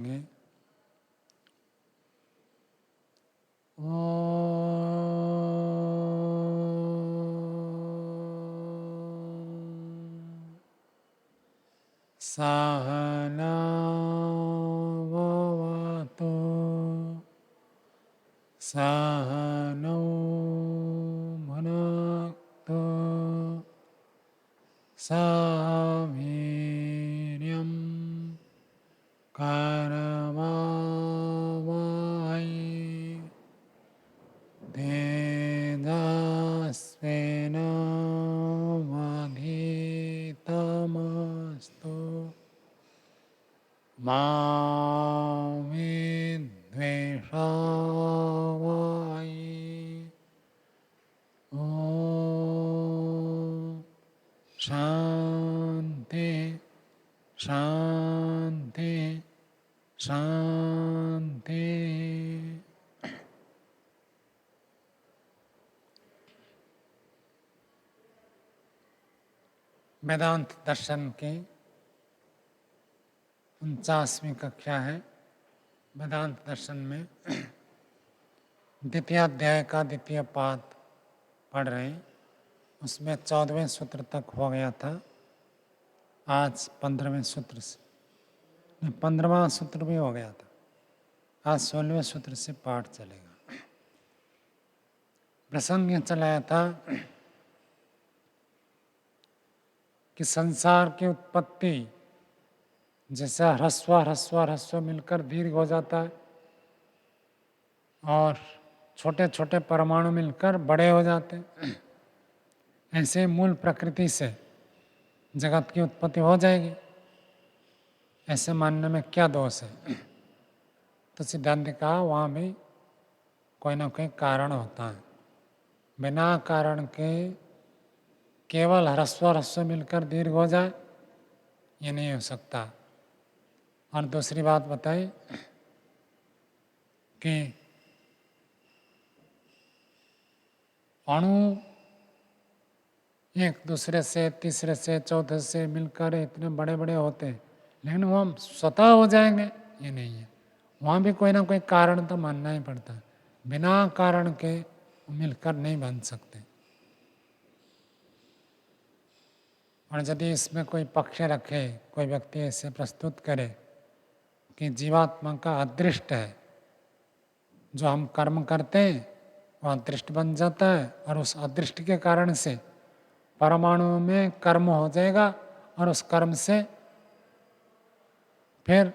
गे सहना भवतु सहनौ भुनक्तु सह वीर्यं करवावहै तेजस्विनावधीतमस्तु मा विद्विषावहै। ॐ शान्ति शान्ति शान्ति। वेदांत दर्शन की 49वीं कक्षा है। वेदांत दर्शन में द्वितीय अध्याय का द्वितीय पाद पढ़ रहे हैं। उसमें 14वें सूत्र तक हो गया था। आज 15वें सूत्र से 15वां सूत्र भी हो गया था। आज 16वें सूत्र से पाठ चलेगा। प्रसंग यह चलाया था कि संसार की उत्पत्ति जैसा ह्रस्व ह्रस्व ह्रस्व मिलकर दीर्घ हो जाता है और छोटे छोटे परमाणु मिलकर बड़े हो जाते हैं, ऐसे मूल प्रकृति से जगत की उत्पत्ति हो जाएगी। ऐसे मानने में क्या दोष है? तो सिद्धांत ने कहा वहाँ भी कोई ना कोई कारण होता है। बिना कारण के केवल ह्रस्व ह्रस्व मिलकर दीर्घ हो जाए ये नहीं हो सकता। और दूसरी बात बताई कि अणु एक दूसरे से तीसरे से चौथे से मिलकर इतने बड़े बड़े होते हैं, लेकिन वो हम स्वतः हो जाएंगे ये नहीं है। वहाँ भी कोई ना कोई कारण तो मानना ही पड़ता है। बिना कारण के मिलकर नहीं बन सकते। और यदि इसमें कोई पक्ष रखे, कोई व्यक्ति ऐसे प्रस्तुत करे कि जीवात्मा का अदृष्ट है, जो हम कर्म करते हैं वो अदृष्ट बन जाता है और उस अदृष्ट के कारण से परमाणु में कर्म हो जाएगा और उस कर्म से फिर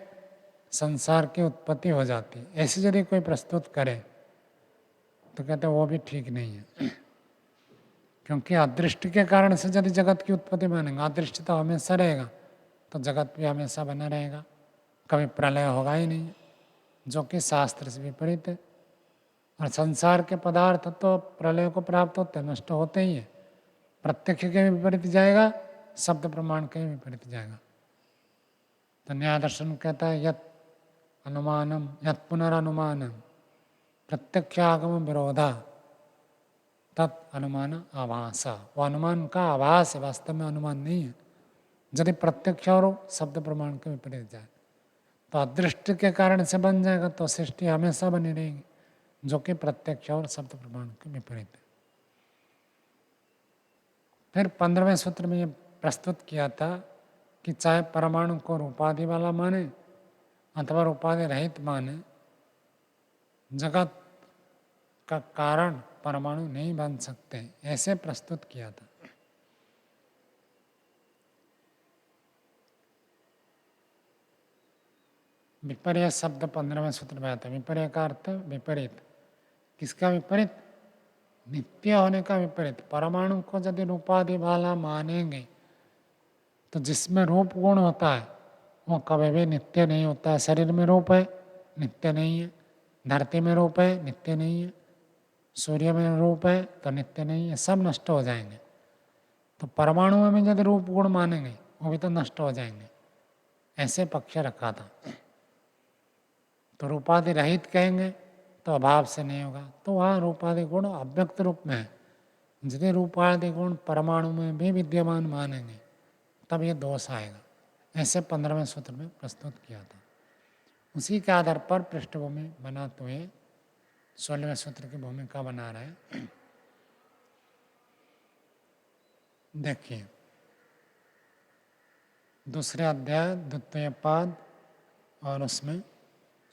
संसार की उत्पत्ति हो जाती है। ऐसे यदि कोई प्रस्तुत करे तो कहते वो भी ठीक नहीं है, क्योंकि अदृष्ट के कारण से यदि जगत की उत्पत्ति मानेंगे, अदृष्ट तो हमेशा रहेगा तो जगत भी हमेशा बना रहेगा, कभी प्रलय होगा ही नहीं, जो कि शास्त्र से विपरीत है। और संसार के पदार्थ तो प्रलय को प्राप्त होते हैं, नष्ट होते ही है। प्रत्यक्ष के विपरीत जाएगा, शब्द प्रमाण के विपरीत जाएगा। तो न्याय दर्शन कहता है यत अनुमानम यत पुनरनुमानम प्रत्यक्षागम विरोधा तत् अनुमान आभासा। वो अनुमान का आभास है, वास्तव में अनुमान नहीं है। यदि प्रत्यक्ष और शब्द प्रमाण के विपरीत जाए तो अदृष्ट के कारण से बन जाएगा, तो सृष्टि हमेशा बनी रहेगी, जो कि प्रत्यक्ष और शब्द प्रमाण के विपरीत है। फिर 15वें सूत्र में ये प्रस्तुत किया था कि चाहे परमाणु को रूपादि वाला माने अथवा रूपादि रहित माने, जगत का कारण परमाणु नहीं बन सकते, ऐसे प्रस्तुत किया था। विपर्य शब्द 15वें सूत्र में आता है। विपर्य का अर्थ विपरीत। किसका विपरीत? नित्य होने का विपरीत। परमाणु को यदि रूपादि वाला मानेंगे तो जिसमें रूप गुण होता है वो कभी भी नित्य नहीं होता है। शरीर में रूप है, नित्य नहीं है। धरती में रूप है, नित्य नहीं है। सूर्य में रूप है तो नित्य नहीं है, सब नष्ट हो जाएंगे। तो परमाणु में यदि रूप गुण मानेंगे वो भी तो नष्ट हो जाएंगे, ऐसे पक्ष रखा था। तो रूपादि रहित कहेंगे तो अभाव से नहीं होगा, तो वहाँ रूपादि गुण अव्यक्त रूप में है। यदि रूपादि गुण परमाणु में भी विद्यमान मानेंगे तब ये दोष आएगा। ऐसे 15वें सूत्र में प्रस्तुत किया था। उसी के आधार पर पृष्ठभूमि बनाते हुए 16वें सूत्र की भूमिका बना रहे हैं। देखिए दूसरे अध्याय द्वितीय पाद और उसमें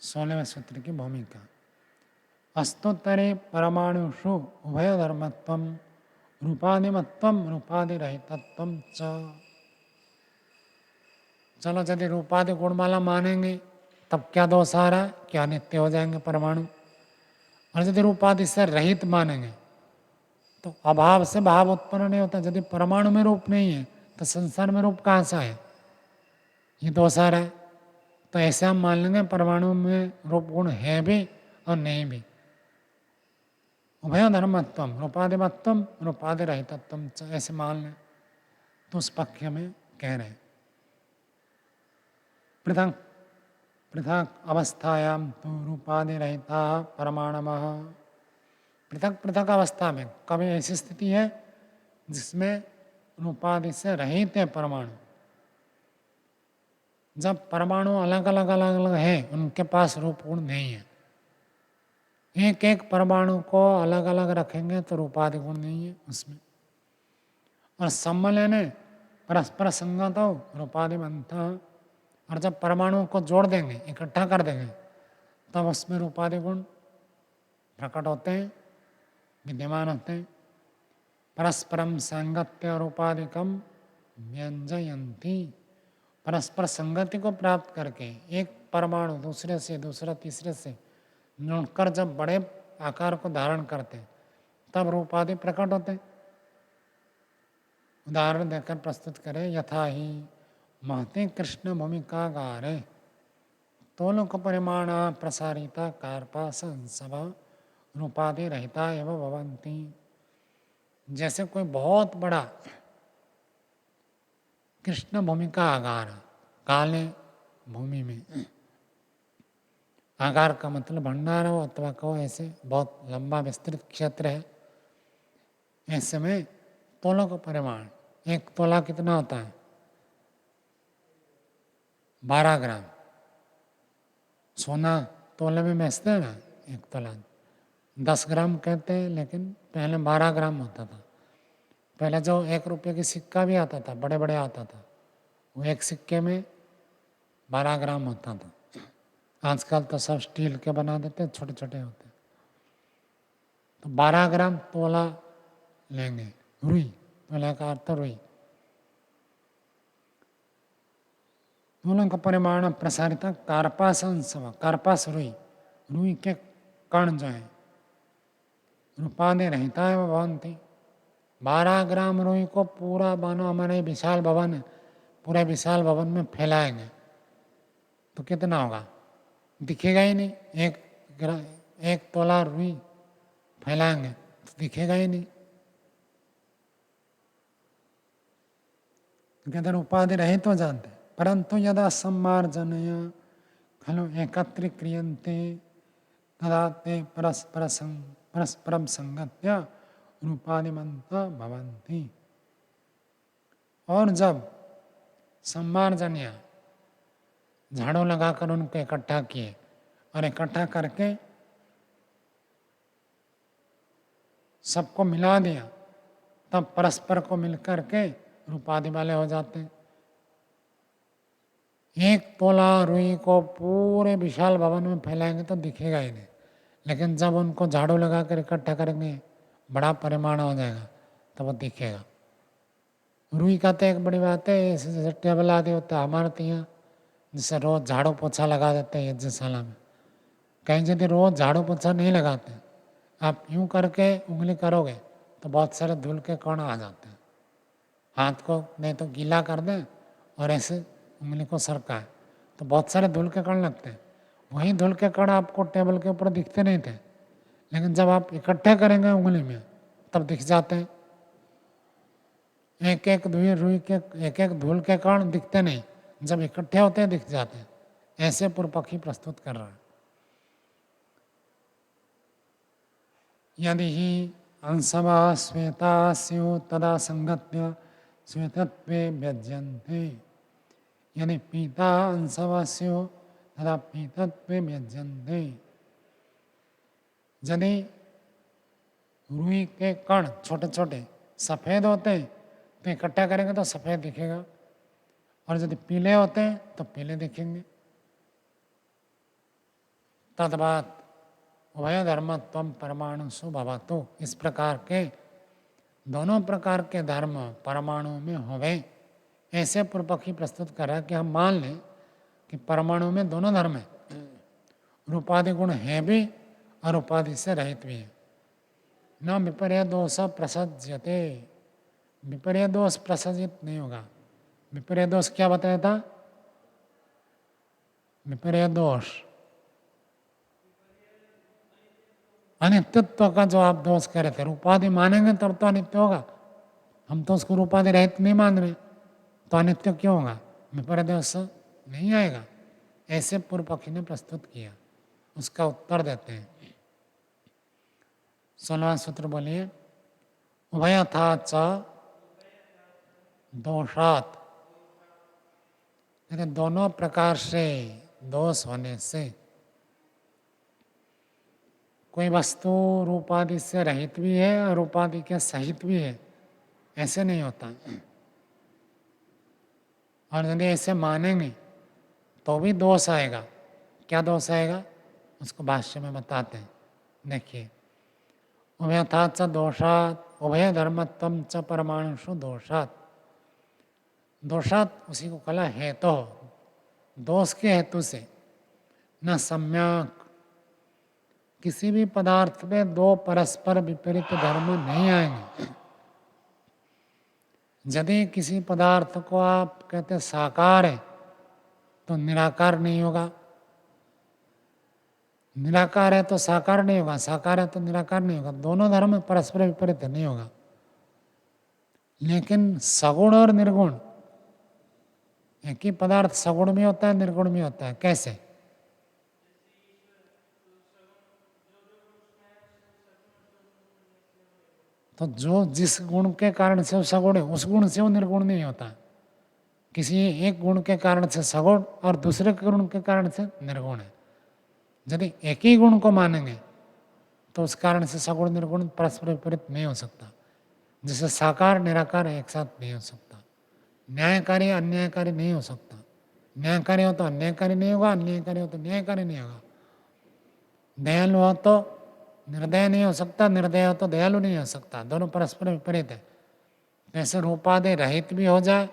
16वें सूत्र की भूमिका। अस्तोत्तरे परमाणुषु उभयधर्मत्वं रूपादिमत्वं रूपादिरहितत्वं च। चलो यदि रूपादि गुणमाला मानेंगे तब क्या दोष आ रहा है, क्या नित्य हो जाएंगे परमाणु। और यदि रूपादि से रहित मानेंगे तो अभाव से भाव उत्पन्न नहीं होता। यदि परमाणु में रूप नहीं है तो संसार में रूप कहाँ से है, ये दोष आ रहा है। तो ऐसे हम मान लेंगे परमाणु में रूप गुण है भी और नहीं भी। उभय धर्मत्वम रूपादिमत्वम रूपादि रहितत्वम ऐसे मान लें तो उस पक्ष में कह रहे हैं पृथक पृथक अवस्थायां तो रूपादि रहिता परमाणवः। पृथक पृथक अवस्था में कभी ऐसी स्थिति है जिसमें रूपादि से रहित है परमाणु। जब परमाणु अलग अलग अलग अलग है उनके पास रूप गुण नहीं है। एक एक परमाणु को अलग अलग रखेंगे तो रूपादि गुण नहीं है उसमें। और सम्मिलन परस्पर संगत हो रूपादि बनता। और जब परमाणुओं को जोड़ देंगे इकट्ठा कर देंगे तब उसमें रूपादि गुण प्रकट होते हैं, विद्यमान होते हैं। परस्परम सांगत्य रूपादिकम व्यंजयंती। परस्पर संगति को प्राप्त करके एक परमाणु दूसरे से दूसरा तीसरे से जुड़कर जब बड़े आकार को धारण करते तब रूपादि प्रकट होते। उदाहरण देकर प्रस्तुत करें। यथा ही महते कृष्ण भूमिका गारे तोलोक परिमाण प्रसारिता कार्पा संसभा रूपादि रहता एवं भवंती। जैसे कोई बहुत बड़ा कृष्ण भूमिका आगार, काले भूमि में, आगार का मतलब भंडार हो अथवा कहो ऐसे बहुत लंबा विस्तृत क्षेत्र है। ऐसे में तोलों का परिमाण, एक तोला कितना होता है 12 ग्राम। सोना तोले में बेचते हैं ना, एक तोला 10 ग्राम कहते हैं, लेकिन पहले 12 ग्राम होता था। पहले जो 1 रुपये की सिक्का भी आता था, बड़े बड़े आता था, वो एक सिक्के में 12 ग्राम होता था। आजकल तो सब स्टील के बना देते, छोटे छोटे होते। तो 12 ग्राम तोला लेंगे। रुई, तोला का अर्थ रुई। तोलों का परिमाण प्रसारित कार्पास अंशव, कार्पास रुई, रुई के कण जो है रूपादि रहता है वो भवंती। 12 ग्राम रुई को पूरा मानो हमारे विशाल भवन है, पूरे विशाल भवन में फैलाएंगे तो कितना होगा, दिखेगा ही नहीं। एक तोला रुई फैलाएंगे तो दिखेगा ही नहीं। तो कहते उपाधि रहित हो जानते। परंतु यदा सम्मार्जनया खलु एकत्र क्रियन्ते तदा ते परस्परम संगत्या रूपादिमंत भवन्ति। और जब सम्मार्जन्या झाड़ू लगाकर उनको इकट्ठा किए और इकट्ठा करके सबको मिला दिया तब परस्पर को मिलकर के रूपादि वाले हो जाते हैं। एक तोला रुई को पूरे विशाल भवन में फैलाएंगे तो दिखेगा ही नहीं, लेकिन जब उनको झाड़ू लगा कर इकट्ठा करेंगे बड़ा परिमाण हो जाएगा तब वो दिखेगा। रुई का तो एक बड़ी बात है, जैसे टेबल आदि होता है हमारे तो यहाँ, जैसे रोज झाड़ू पोछा लगा देते हैं यज्ञशाला में। कहीं यदि रोज झाड़ू पोछा नहीं लगाते, आप यूं करके उंगली करोगे तो बहुत सारे धूल के कण आ जाते हैं। हाथ को नहीं तो गीला कर दें और ऐसे उंगली को सरकाए तो बहुत सारे धूल के कण लगते हैं। वही धूल के कण आपको टेबल के ऊपर दिखते नहीं थे, लेकिन जब आप इकट्ठे करेंगे उंगली में तब दिख जाते हैं। एक एक रुई के एक एक धूल के कण दिखते नहीं, जब इकट्ठे होते हैं दिख जाते हैं। ऐसे पूर्व पक्षी प्रस्तुत कर रहा है। यदि ही अंशवा श्वेता स्यु तदा संगत्य श्वेतत्वे व्यज्यन्ते। यदि पीता अंशवा स्यु तदपि तत्त्वे व्यज्यन्ते। यदि रुई के कण छोटे छोटे सफ़ेद होते हैं तो इकट्ठा करेंगे तो सफ़ेद दिखेगा, और यदि पीले होते हैं तो पीले दिखेंगे। तद्वात उभय धर्मत्वम परमाणुषु भवतु। इस प्रकार के दोनों प्रकार के धर्म परमाणु में होवे, ऐसे पूर्व पक्षी प्रस्तुत कर रहा है कि हम मान लें कि परमाणु में दोनों धर्म है, रूपादि गुण है भी और उपाधि से रहित भी है। न विपर्य दोष प्रसज्यते, विपर्य दोष प्रसजित नहीं होगा। विपर्य दोष क्या बताया था? विपर्य दोष अनित्यत्व का जो आप दोष कह रहे थे, रूपादि मानेंगे तब तो अनित्य होगा, हम तो उसको रूपादि रहित नहीं मान रहे, तो अनित्य क्यों होगा? विपर्य दोष नहीं आएगा। ऐसे पूर्व पक्षी ने प्रस्तुत किया, उसका उत्तर देते हैं। 16वां सूत्र बोलिए। उभयथा च दोषात, दोनों प्रकार से दोष होने से कोई वस्तु रूपादि से रहित भी है और रूपादि के सहित भी है, ऐसे नहीं होता। और यदि ऐसे मानेंगे तो भी दोष आएगा। क्या दोष आएगा उसको भाष्य में बताते हैं, देखिए। उभयथा च दोषात उभय धर्मत्वम च परमाणुषु दोषात। दोषात उसी को कला है तो दोष के हेतु से न सम्यक, किसी भी पदार्थ में दो परस्पर विपरीत धर्म नहीं आएंगे। यदि किसी पदार्थ को आप कहते साकार है तो निराकार नहीं होगा, निराकार है तो साकार नहीं होगा, साकार है तो निराकार नहीं होगा, दोनों धर्म परस्पर विपरीत नहीं होगा। लेकिन सगुण और निर्गुण, एक ही पदार्थ सगुण में होता है निर्गुण में होता है। कैसे? तो जो जिस गुण के कारण से वो सगुण है उस गुण से वो निर्गुण नहीं होता। किसी एक गुण के कारण से सगुण और दूसरे गुण के कारण से निर्गुण है। यदि एक ही गुण को मानेंगे तो उस कारण से सगुण निर्गुण परस्पर विपरीत नहीं हो सकता। जैसे साकार निराकार एक साथ नहीं हो सकता, न्यायकारी अन्यायकारी नहीं हो सकता। न्यायकारी हो तो अन्यायकारी नहीं होगा, अन्यायकारी हो तो न्यायकारी नहीं होगा। दयालु हो तो निर्दय नहीं हो सकता, निर्दय हो तो दयालु नहीं हो सकता, दोनों परस्पर विपरीत है। जैसे रूपादि रहित भी हो जाए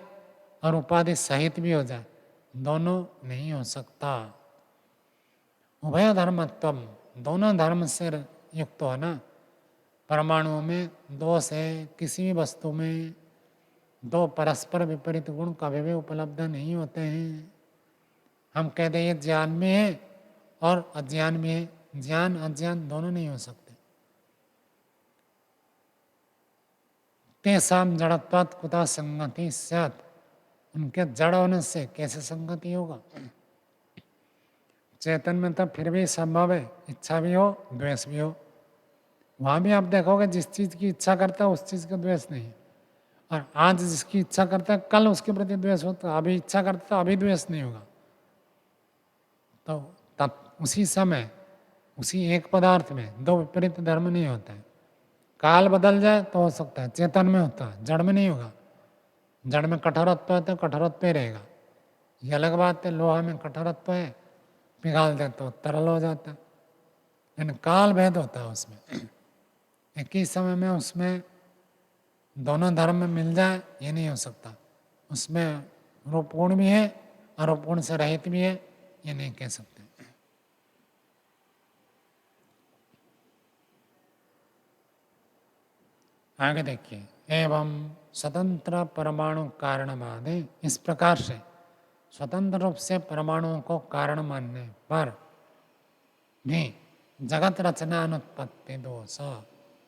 और उपाधि सहित भी हो जाए, दोनों नहीं हो सकता। उभय धर्मत्वम, दोनों धर्म से युक्त हो ना। परमाणुओं में दोष है, किसी भी वस्तु में दो परस्पर विपरीत गुण कभी भी उपलब्ध नहीं होते हैं। हम कहते हैं ये ज्ञान में है और अज्ञान में है, ज्ञान अज्ञान दोनों नहीं हो सकते। तेसाम जड़त्वात् कुतः संगति स्यात्, उनके जड़ होने से कैसे संगति होगा? चेतन में तो फिर भी संभव है, इच्छा भी हो द्वेष भी हो। वहाँ भी आप देखोगे जिस चीज़ की इच्छा करता है उस चीज़ का द्वेष नहीं, और आज जिसकी इच्छा करता है कल उसके प्रति द्वेष होता है। अभी इच्छा करता है अभी द्वेष नहीं होगा। तो तब उसी समय उसी एक पदार्थ में दो विपरीत धर्म नहीं होता है। काल बदल जाए तो हो सकता है, चेतन में होता है, जड़ में नहीं होगा। जड़ में कठोरत्व है तो कठोरत्व ही रहेगा। ये अलग बात है, लोहा में कठोरत्व है, पिघाल दे तो तरल हो जाता है, लेकिन काल भेद होता है उसमें। एक ही समय में उसमें दोनों धर्म मिल जाए ये नहीं हो सकता। उसमें रूपगुण भी है और रूपगुण से रहित भी है, ये नहीं कह सकते। आगे देखिए। एवं स्वतंत्र परमाणु कारणवादे, इस प्रकार से स्वतंत्र रूप से परमाणुओं को कारण मानने पर भी जगत रचना अनुत्पत्ति दोष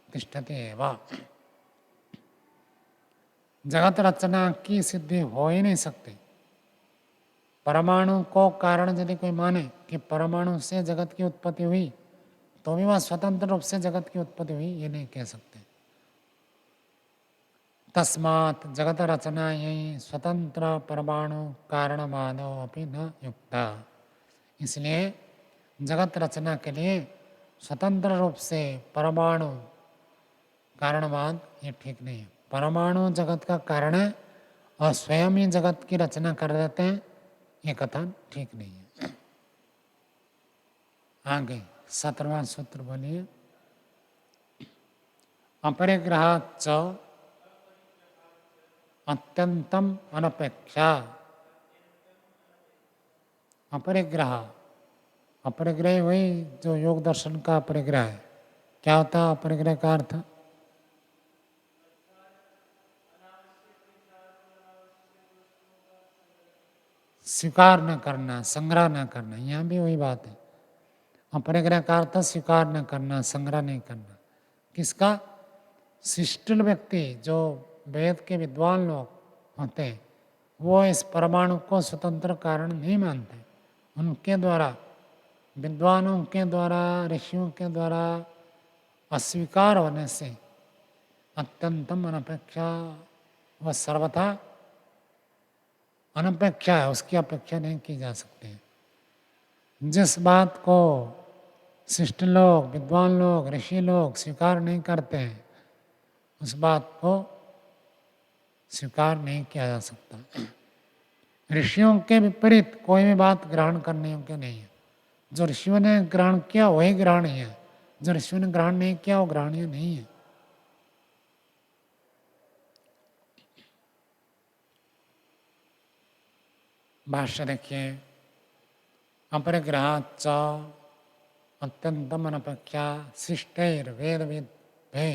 तिष्ठति एवं, जगत रचना की सिद्धि हो ही नहीं सकती। परमाणु को कारण यदि कोई माने कि परमाणु से जगत की उत्पत्ति हुई तो भी वह स्वतंत्र रूप से जगत की उत्पत्ति हुई ये नहीं कह सकते। तस्मात् जगत रचना यही स्वतंत्र परमाणु कारणवादो अपि न युक्ता, इसलिए जगत रचना के लिए स्वतंत्र रूप से परमाणु कारणवाद ये ठीक नहीं है। परमाणु जगत का कारण है और स्वयं ही जगत की रचना कर देते हैं, ये कथन ठीक नहीं है। आगे 17वां सूत्र बोलिए। अपरिग्रहात् च अत्यंतम अनपेक्षा। अपरिग्रह, अपरिग्रह वही जो योग दर्शन का अपरिग्रह है। क्या होता है अपरिग्रह का अर्थ? स्वीकार न करना, संग्रह न करना। यहाँ भी वही बात है। अपरिग्रह का अर्थ स्वीकार न करना, संग्रह नहीं करना। किसका? शिष्टल व्यक्ति जो वेद के विद्वान लोग होते हैं, वो इस परमाणु को स्वतंत्र कारण नहीं मानते। उनके द्वारा, विद्वानों के द्वारा, ऋषियों के द्वारा अस्वीकार होने से अत्यंतम अनपेक्षा, वह सर्वथा अनपेक्षा है, उसकी अपेक्षा नहीं की जा सकती। जिस बात को शिष्ट लोग, विद्वान लोग, ऋषि लोग स्वीकार नहीं करते हैं, उस बात को स्वीकार नहीं किया जा सकता। ऋषियों के विपरीत कोई भी बात ग्रहण करने योग्य नहीं है। जो ऋषियों ने ग्रहण किया वही ग्रहणीय है, जो ऋषियों ने ग्रहण नहीं किया वो ग्रहणीय नहीं है। भाष्य देखिए। अपरिग्रहाच्च अत्यंतम अनपेक्षा शिष्टैर्वेदविद भे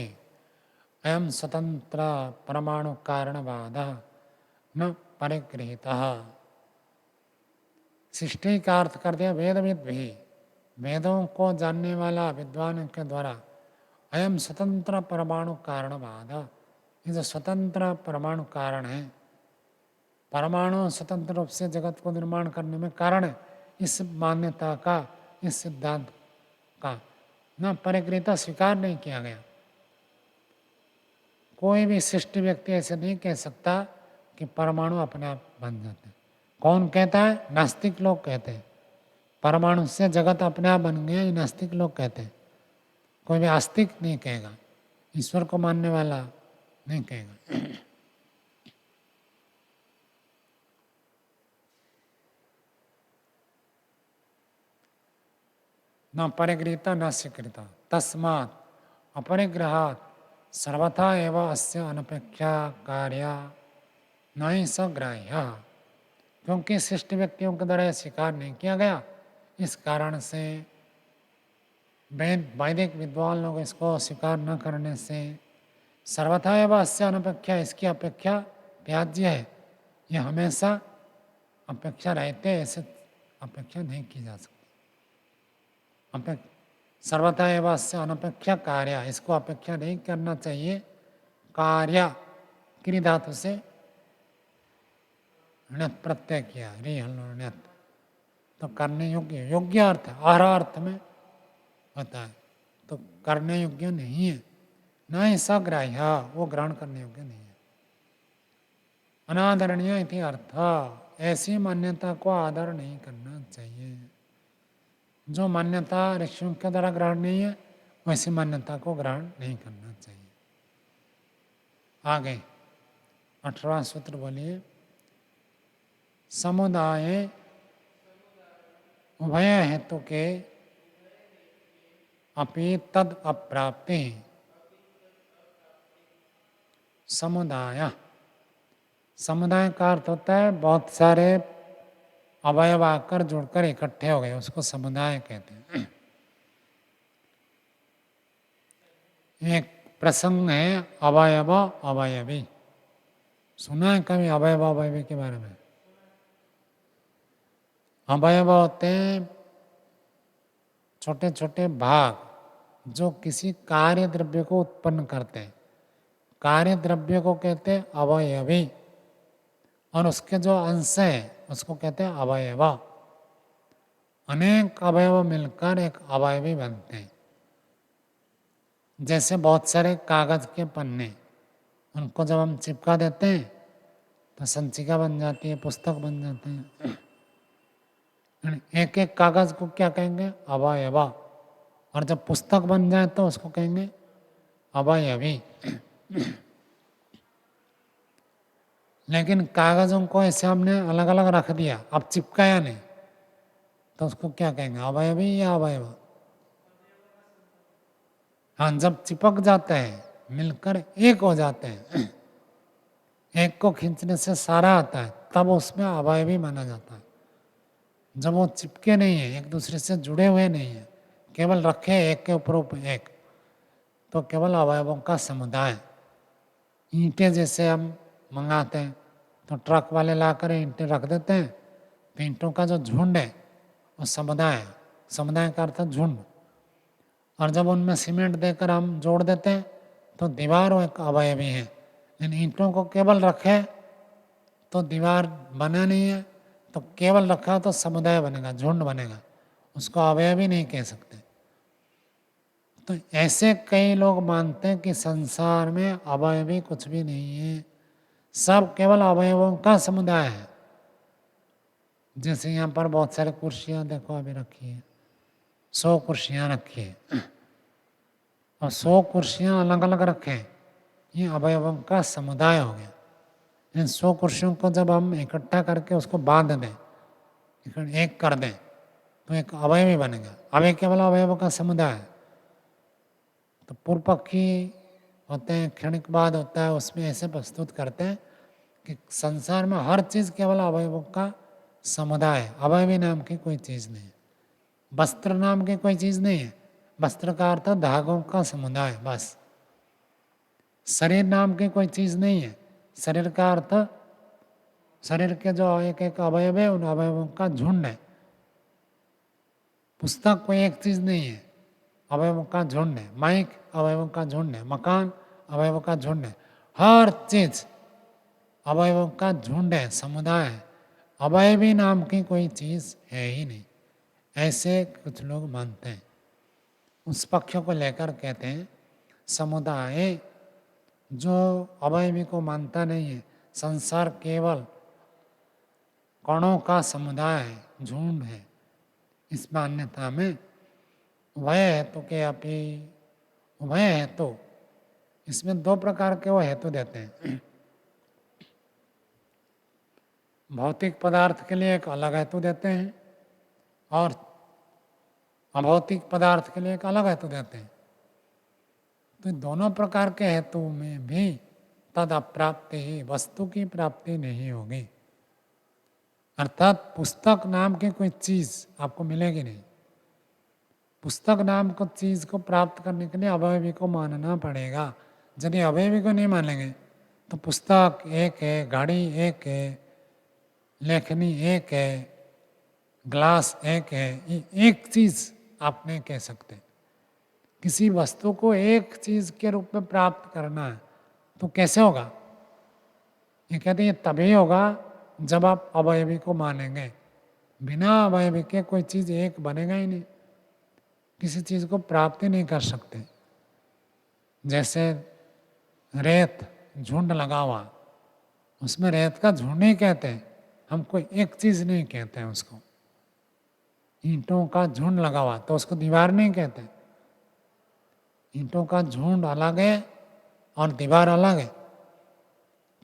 अयम स्वतंत्र परमाणु कारणवाद न परिगृहीतः। शिष्टि का अर्थ कर दिया वेदविद भी, वेदों को जानने वाला विद्वान के द्वारा अयम स्वतंत्र परमाणु कारणवाद, ये जो स्वतंत्र परमाणु कारण है, परमाणु स्वतंत्र रूप से जगत को निर्माण करने में कारण है, इस मान्यता का, इस सिद्धांत का न परिगृहीत, स्वीकार नहीं किया गया। कोई भी शिष्ट व्यक्ति ऐसे नहीं कह सकता कि परमाणु अपने आप बन जाते हैं। कौन कहता है? नास्तिक लोग कहते हैं परमाणु से जगत अपने आप बन गया, ये नास्तिक लोग कहते हैं। कोई भी आस्तिक नहीं कहेगा, ईश्वर को मानने वाला नहीं कहेगा। न परिगृहीता न स्वीकृता तस्मात् अपरिग्रहात् सर्वथा एवं अस्य अनपेक्षा कार्य न ही सग्राह्य। क्योंकि शिष्ट व्यक्तियों के द्वारा स्वीकार नहीं किया गया, इस कारण से वैदिक विद्वान लोग इसको स्वीकार न करने से सर्वथा एवं अस्य अनपेक्षा, इसकी अपेक्षा त्याज्य है। यह हमेशा अपेक्षा रहते, ऐसे अपेक्षा नहीं की जा सकती। सर्वथा एवं अस्य अनपेक्षा कार्य, इसको अपेक्षा नहीं करना चाहिए। कार्य क्री धातु से ण्यत प्रत्यय किया, ण्यत, तो करने योग्य, योग्य अर्थ आहार अर्थ में होता है, तो करने योग्य नहीं है। न ही सग्राह्य, वो ग्रहण करने योग्य नहीं है। अनादरणीय इति अर्थ, ऐसी मान्यता को आदर नहीं करना चाहिए। जो मान्यता ऋषियों के द्वारा ग्रहण नहीं है, वैसी मान्यता को ग्रहण नहीं करना चाहिए। आगे 18वां सूत्र बोलिए। समुदाय उभय हेतु के अपि तद अप्राप्ति। समुदाय, समुदाय का अर्थ होता है बहुत सारे अवयव आकर जुड़कर इकट्ठे हो गए, उसको समुदाय कहते हैं। एक प्रसंग है अवयव अवयवी, सुना है कभी अवयव अवयवी के बारे में? अवयव होते हैं छोटे छोटे भाग जो किसी कार्य द्रव्य को उत्पन्न करते हैं, कार्य द्रव्य को कहते हैं अवयवी, और उसके जो अंश है उसको कहते हैं अवयव। अनेक अवयव मिलकर एक अवयवी बनते हैं। जैसे बहुत सारे कागज के पन्ने, उनको जब हम चिपका देते हैं तो संचिका बन जाती है, पुस्तक बन जाते हैं। एक एक कागज को क्या कहेंगे? अवयवा। और जब पुस्तक बन जाए तो उसको कहेंगे अवयवी। लेकिन कागजों को ऐसे हमने अलग अलग रख दिया, अब चिपकाया नहीं, तो उसको क्या कहेंगे? अवयवी या अवयव? हाँ, जब चिपक जाते हैं, मिलकर एक हो जाते हैं, एक को खींचने से सारा आता है, तब उसमें अवयवी माना जाता है। जब वो चिपके नहीं है, एक दूसरे से जुड़े हुए नहीं है, केवल रखे एक के ऊपर एक, तो केवल अवयवों का समुदाय। ईंटें जैसे हम मंगाते हैं तो ट्रक वाले लाकर ईंटें रख देते हैं, तो ईंटों का जो झुंड है वो समुदाय है। समुदाय का अर्थ झुंड। और जब उनमें सीमेंट देकर हम जोड़ देते हैं तो दीवार एक अवयवी है। इन ईंटों को केवल रखे तो दीवार बना नहीं है, तो केवल रखा तो समुदाय बनेगा, झुंड बनेगा, उसको अवयवी नहीं कह सकते। तो ऐसे कई लोग मानते हैं कि संसार में अवयवी कुछ भी नहीं है, सब केवल अवयवों का समुदाय है। जैसे यहाँ पर बहुत सारे कुर्सियाँ देखो अभी रखी है, 100 कुर्सियाँ रखी है, और 100 कुर्सियाँ अलग अलग रखें, ये अवयवों का समुदाय हो गया। इन 100 कुर्सियों को जब हम इकट्ठा करके उसको बांध दें, एक कर दें, तो एक अवयवी बनेगा। अवयव केवल अवयवों का समुदाय है। तो पूर्व पक्षी होते हैं, क्षणिकवाद होता है, उसमें ऐसे प्रस्तुत करते हैं कि संसार में हर चीज़ केवल अवयवों का समुदाय है, अवयवी नाम की कोई चीज़ नहीं है। वस्त्र नाम की कोई चीज़ नहीं है, वस्त्र का अर्थ धागों का समुदाय बस। शरीर नाम की कोई चीज़ नहीं है, शरीर का अर्थ शरीर के जो एक एक अवयव है उन अवयवों का झुंड है। पुस्तक कोई एक चीज़ नहीं है, अवयवों का झुंड है। माइक अवयवों का झुंड है, मकान अवयवों का झुंड है, हर चीज़ अवयवों का झुंड है, समुदाय है। अवयवी नाम की कोई चीज़ है ही नहीं, ऐसे कुछ लोग मानते हैं। उस पक्ष को लेकर कहते हैं समुदाय जो अवयवी को मानता नहीं है, संसार केवल कणों का समुदाय है, झुंड है, इस मान्यता में उभय हेतु के अपी उभय हेतु, इसमें 2 प्रकार के वो हेतु देते हैं। भौतिक पदार्थ के लिए एक अलग हेतु देते हैं और अभौतिक पदार्थ के लिए एक अलग हेतु देते हैं। तो दोनों प्रकार के हेतु में भी तद अप्राप्ति ही, वस्तु की प्राप्ति नहीं होगी। अर्थात पुस्तक नाम की कोई चीज़ आपको मिलेगी नहीं। पुस्तक नाम को चीज़ को प्राप्त करने के लिए अवयवी को मानना पड़ेगा। यदि अवयवी को नहीं मानेंगे तो पुस्तक एक है, गाड़ी एक है, लेखनी एक है, ग्लास एक है, एक चीज़ आप नहीं कह सकते। किसी वस्तु को एक चीज़ के रूप में प्राप्त करना है तो कैसे होगा? ये कहते हैं तभी होगा जब आप अवयवी को मानेंगे। बिना अवयवी के कोई चीज़ एक बनेगा ही नहीं, किसी चीज़ को प्राप्त ही नहीं कर सकते। जैसे रेत झुंड लगा हुआ, उसमें रेत का झुंड ही कहते हैं, हम कोई एक चीज़ नहीं कहते हैं उसको। ईंटों का झुंड लगा हुआ तो उसको दीवार नहीं कहते। ईंटों का झुंड अलग है और दीवार अलग है।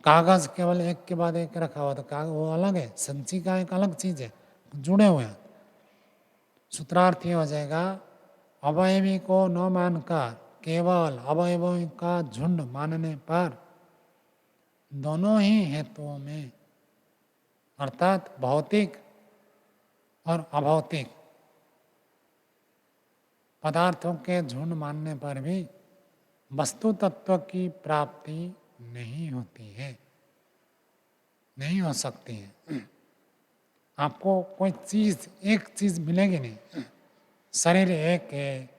कागज केवल एक के बाद एक रखा हुआ तो कागज वो अलग है, संची का एक अलग चीज़ है, जुड़े हुए हैं। सूत्रार्थ ये हो जाएगा, अवयवी को न मानकर केवल अवयवों का झुंड मानने पर दोनों ही हेतुओं में, अर्थात भौतिक और अभौतिक पदार्थों के झुंड मानने पर भी वस्तु तत्व की प्राप्ति नहीं होती है, नहीं हो सकती है। आपको कोई चीज़ एक चीज़ मिलेगी नहीं। शरीर एक है,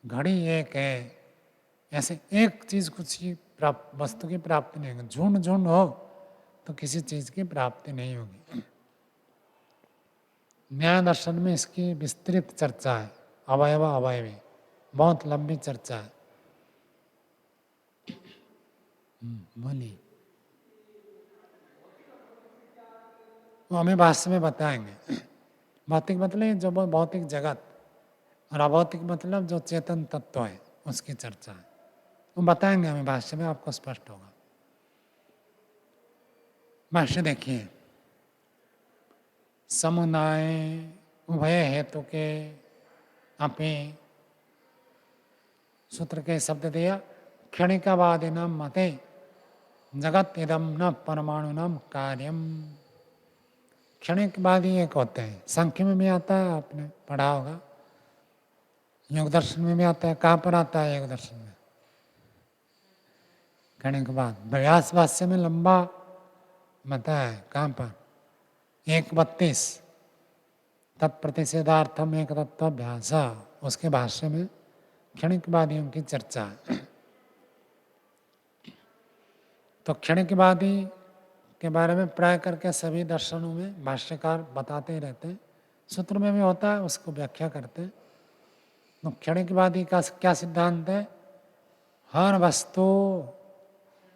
घड़ी एक है, ऐसे एक चीज़ कुछ की वस्तु की प्राप्ति नहीं होगी। झुंड झुंड हो तो किसी चीज़ की प्राप्ति नहीं होगी। न्याय दर्शन में इसकी विस्तृत चर्चा है, अवयव अवयवी, बहुत लंबी चर्चा है। बोलिए, वो हमें भाष्य में बताएंगे। भौतिक मतलब ये जो भौतिक जगत, और अभौतिक मतलब जो चेतन तत्व है उसकी चर्चा है। वो बताएंगे हमें भाष्य में, आपको स्पष्ट होगा। भाष्य देखिए, समुदाय उभय हेतु के अपि, सूत्र के शब्द दिया, क्षणिकावादिनां मते जगत इदम न परमाणुनाम कार्यम। क्षणिकवादी एक होते हैं, संख्य में भी आता है, आपने पढ़ा होगा, योग दर्शन में भी आता है। कहाँ पर आता है योग दर्शन में? क्षणिकवाद। व्यास भाष्य में लंबा बता है, कहाँ पर? 1:32 तत्प्रतिषेधार्थम एक तत्वाभ्यास, उसके भाष्य में क्षणिकवादियों की चर्चा है। तो क्षणिकवादी के बारे में प्राय करके सभी दर्शनों में भाष्यकार बताते ही रहते हैं, सूत्र में भी होता है, उसको व्याख्या करते हैं। तो क्षणिकवादी का क्या सिद्धांत है? हर वस्तु,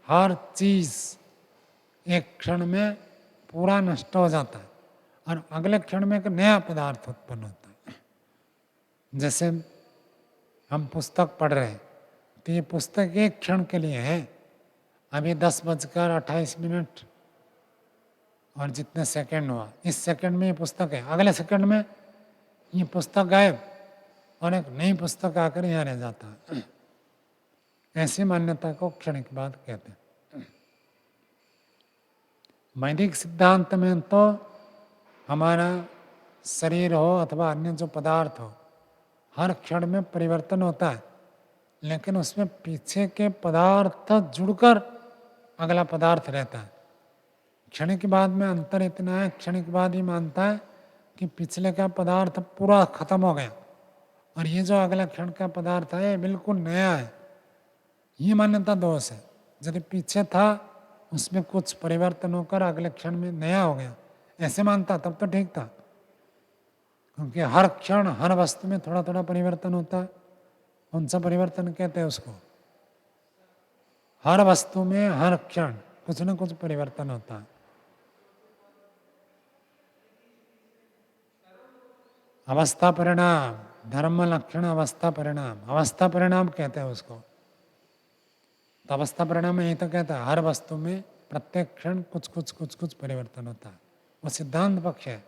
हर चीज एक क्षण में पूरा नष्ट हो जाता है और अगले क्षण में एक नया पदार्थ उत्पन्न होता है। जैसे हम पुस्तक पढ़ रहे हैं, तो ये पुस्तक एक क्षण के लिए है, अभी 10:28 और जितने सेकंड हुआ, इस सेकंड में ये पुस्तक है, अगले सेकंड में ये पुस्तक गायब और एक नई पुस्तक आकर यहाँ रह जाता है। ऐसी मान्यता को क्षणिकवाद कहते हैं। वैदिक सिद्धांत में तो हमारा शरीर हो अथवा अन्य जो पदार्थ हो, हर क्षण में परिवर्तन होता है, लेकिन उसमें पीछे के पदार्थ जुड़कर अगला पदार्थ रहता है। क्षणिकवाद में अंतर इतना है, क्षणिकवाद ही मानता है कि पिछले का पदार्थ पूरा खत्म हो गया और ये जो अगला क्षण का पदार्थ है बिल्कुल नया है। ये मान्यता दोष है। यदि पीछे था उसमें कुछ परिवर्तन होकर अगले क्षण में नया हो गया, ऐसे मानता तब तो ठीक था, क्योंकि हर क्षण हर वस्तु में थोड़ा थोड़ा परिवर्तन होता है। कौन सा परिवर्तन कहते हैं उसको? हर वस्तु में हर क्षण कुछ न कुछ परिवर्तन होता है। अवस्था परिणाम, धर्म लक्षण अवस्था परिणाम, अवस्था परिणाम कहते हैं उसको। तो अवस्था परिणाम यही तो कहता है, हर वस्तु में प्रत्येक क्षण कुछ कुछ कुछ कुछ परिवर्तन होता है। वो सिद्धांत पक्ष है।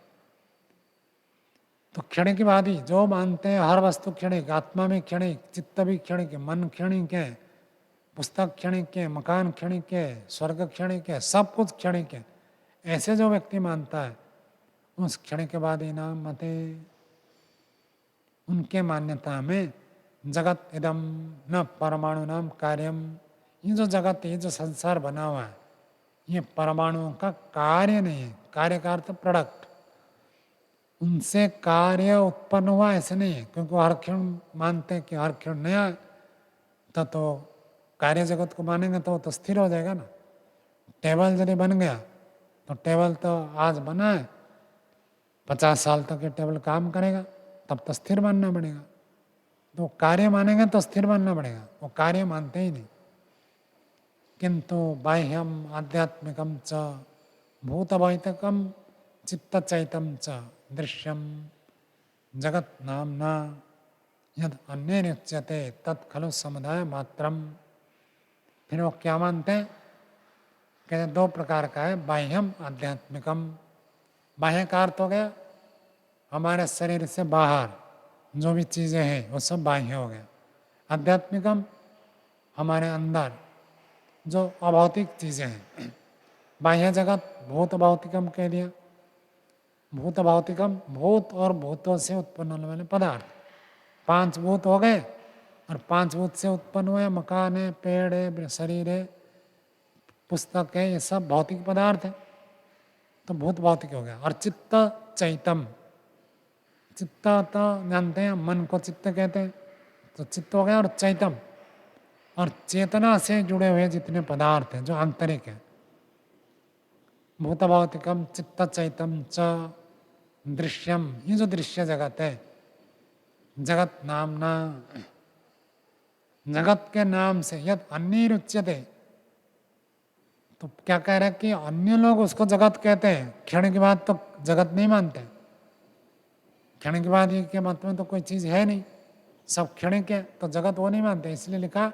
तो क्षणिकवादी जो मानते हैं हर वस्तु क्षणिक, आत्मा भी क्षणिक, चित्त भी क्षणिक है, मन क्षणिक है, पुस्तक क्षणिक है, मकान क्षणिक है, स्वर्ग क्षणिक है, सब कुछ क्षणिक है, ऐसे जो व्यक्ति मानता है उस क्षणिकवादी नाम मते, उनके मान्यता में जगत इदम न परमाणु नाम कार्यम, ये जो जगत है, ये जो संसार बना हुआ है, ये परमाणुओं का कार्य नहीं है। कार्य का अर्थ प्रोडक्ट, उनसे कार्य उत्पन्न हुआ ऐसे नहीं है, क्योंकि हर क्षण मानते हैं कि हर क्षण नया है। तो कार्य जगत को मानेंगे तो स्थिर हो जाएगा ना। टेबल यदि बन गया तो टेबल तो आज बना है, 50 साल तक ये टेबल काम करेगा, तब तो स्थिर मानना पड़ेगा। तो कार्य मानेंगे तो स्थिर मानना पड़ेगा, वो कार्य मानते ही नहीं। किंतु बाह्यम आध्यात्मिकम च भूतभौतिकम चित्त चैतम च दृश्यम जगत नामना यद अन्य निच्यते तत्खलु समुदाय मात्रम। फिर वो क्या मानते हैं? कहते 2 प्रकार का है, बाह्यम आध्यात्मिकम। बाह्य का अर्थ हो गया हमारे शरीर से बाहर जो भी चीज़ें हैं वो सब बाह्य हो गया। आध्यात्मिकम हमारे अंदर जो अभौतिक चीज़ें हैं। बाह्य जगत भूत भौतिकम कह दिया। भूत भौतिकम भूत और भूतों से उत्पन्न होने वाले पदार्थ, 5 भूत हो गए और 5 भूत से उत्पन्न हुए, मकान है, पेड़ है, शरीर है, पुस्तक है, ये सब भौतिक पदार्थ है, तो भूत भौतिक हो गया। और चित्त चैतम, चित्त तो जानते हैं मन को चित्त कहते हैं, तो चित्त हो गया। और चैतम और चेतना से जुड़े हुए जितने पदार्थ हैं जो आंतरिक है, भूत भौतिकम चित्त चैतम च दृश्यम, ये जो दृश्य जगत है, जगत नामना, जगत के नाम से, यद अन्य रुच्यते, तो क्या कह रहे हैं कि अन्य लोग उसको जगत कहते हैं, क्षण के बाद तो जगत नहीं मानते। क्षणिक बाद के मत में तो कोई चीज़ है नहीं, सब क्षणिक है, तो जगत वो नहीं मानते। इसलिए लिखा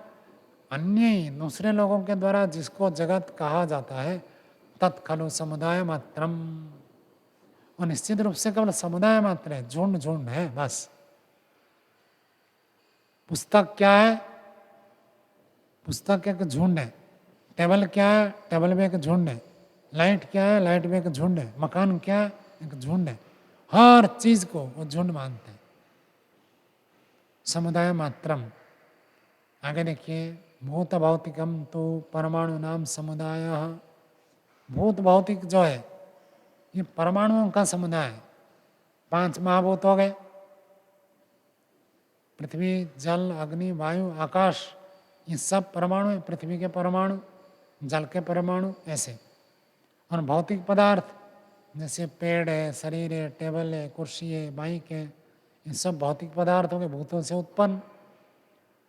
अन्य ही दूसरे लोगों के द्वारा जिसको जगत कहा जाता है तत्खलु समुदाय मात्रम, वो निश्चित रूप से केवल समुदाय मात्र है, झुंड झुंड है बस। पुस्तक क्या है? पुस्तक एक झुंड है। टेबल क्या है? टेबल में एक झुंड है। लाइट क्या है? लाइट में एक झुंड है। मकान क्या है? एक झुंड है। हर चीज को वो झुंड मानते हैं, समुदाय मात्रम। आगे देखिए, भूत भौतिकम तो परमाणु नाम समुदाय। भूत भौतिक जो है ये परमाणुओं का समुदाय है। 5 महाभूत हो गए, पृथ्वी, जल, अग्नि, वायु, आकाश, ये सब परमाणु है। पृथ्वी के परमाणु, जल के परमाणु, ऐसे। और भौतिक पदार्थ जैसे पेड़ है, शरीर है, टेबल है, कुर्सी है, बाइक है, ये सब भौतिक पदार्थ हो गए, भूतों से उत्पन्न।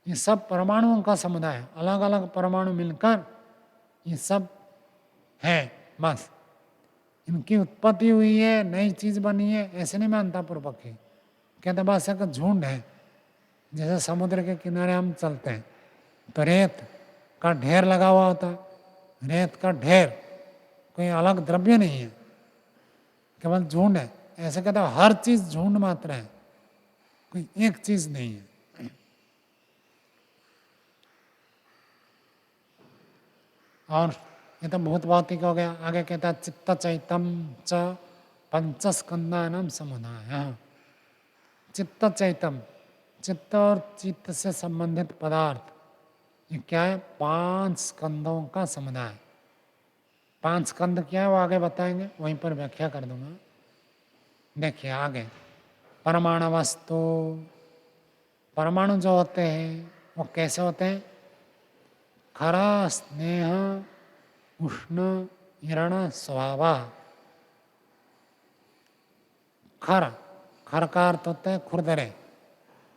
ये सब परमाणुओं का समुदाय है। अलग अलग परमाणु मिलकर ये सब है बस। इनकी उत्पत्ति हुई है, नई चीज बनी है, ऐसे नहीं मानता पूर्व पक्षी। कहते बस एक झुंड है। जैसे समुद्र के किनारे हम चलते हैं तो रेत का ढेर लगा हुआ होता है। रेत का ढेर कोई अलग द्रव्य नहीं है, केवल झुंड है। ऐसे कहते हैं हर चीज झुंड मात्र है, कोई एक चीज नहीं है। और ये तो बहुत भौतिक हो गया। आगे कहता है चित्त चैतम च पंचस्कंदानाम समुदाय। चित्त चैतम, चित्त और चित्त से संबंधित पदार्थ, ये क्या है? 5 स्कंदों का समुदाय। 5 स्कंद क्या है वो आगे बताएंगे, वहीं पर व्याख्या कर दूंगा। देखिए आगे, परमाणु वस्तु, परमाणु जो होते हैं वो कैसे होते हैं? खरा, स्नेह, उष्ण, हिरण, स्वभाव। खर, खर का अर्थ होता है खुरदरे।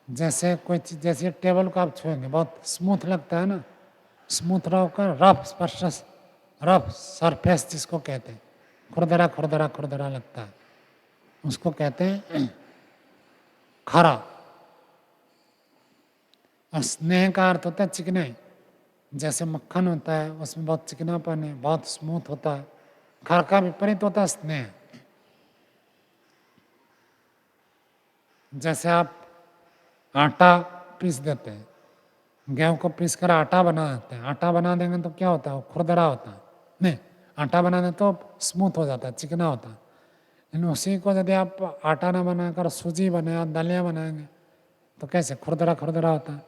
जैसे कोई चीज, जैसे टेबल को आप छुएंगे बहुत स्मूथ लगता है ना, स्मूथ रहकर रफ स्पर्श, रफ सरफेस जिसको कहते हैं, खुरदरा खुरदरा खुरदरा लगता है, उसको कहते हैं खरा। और स्नेह का अर्थ होता है चिकनाई। जैसे मक्खन होता है उसमें बहुत चिकनापन है, बहुत स्मूथ होता है। खर का विपरीत होता है स्नेह। जैसे आप आटा पीस देते हैं, गेहूं को पीस कर आटा बना देते हैं। आटा बना देंगे तो क्या होता है? वो खुरदरा होता है। नहीं, आटा बना दें तो स्मूथ हो जाता है, चिकना होता है। लेकिन उसी को यदि आप आटा ना बनाकर सूजी बनाया, दलिया बनाएंगे तो कैसे? खुरदरा खुरदरा होता है।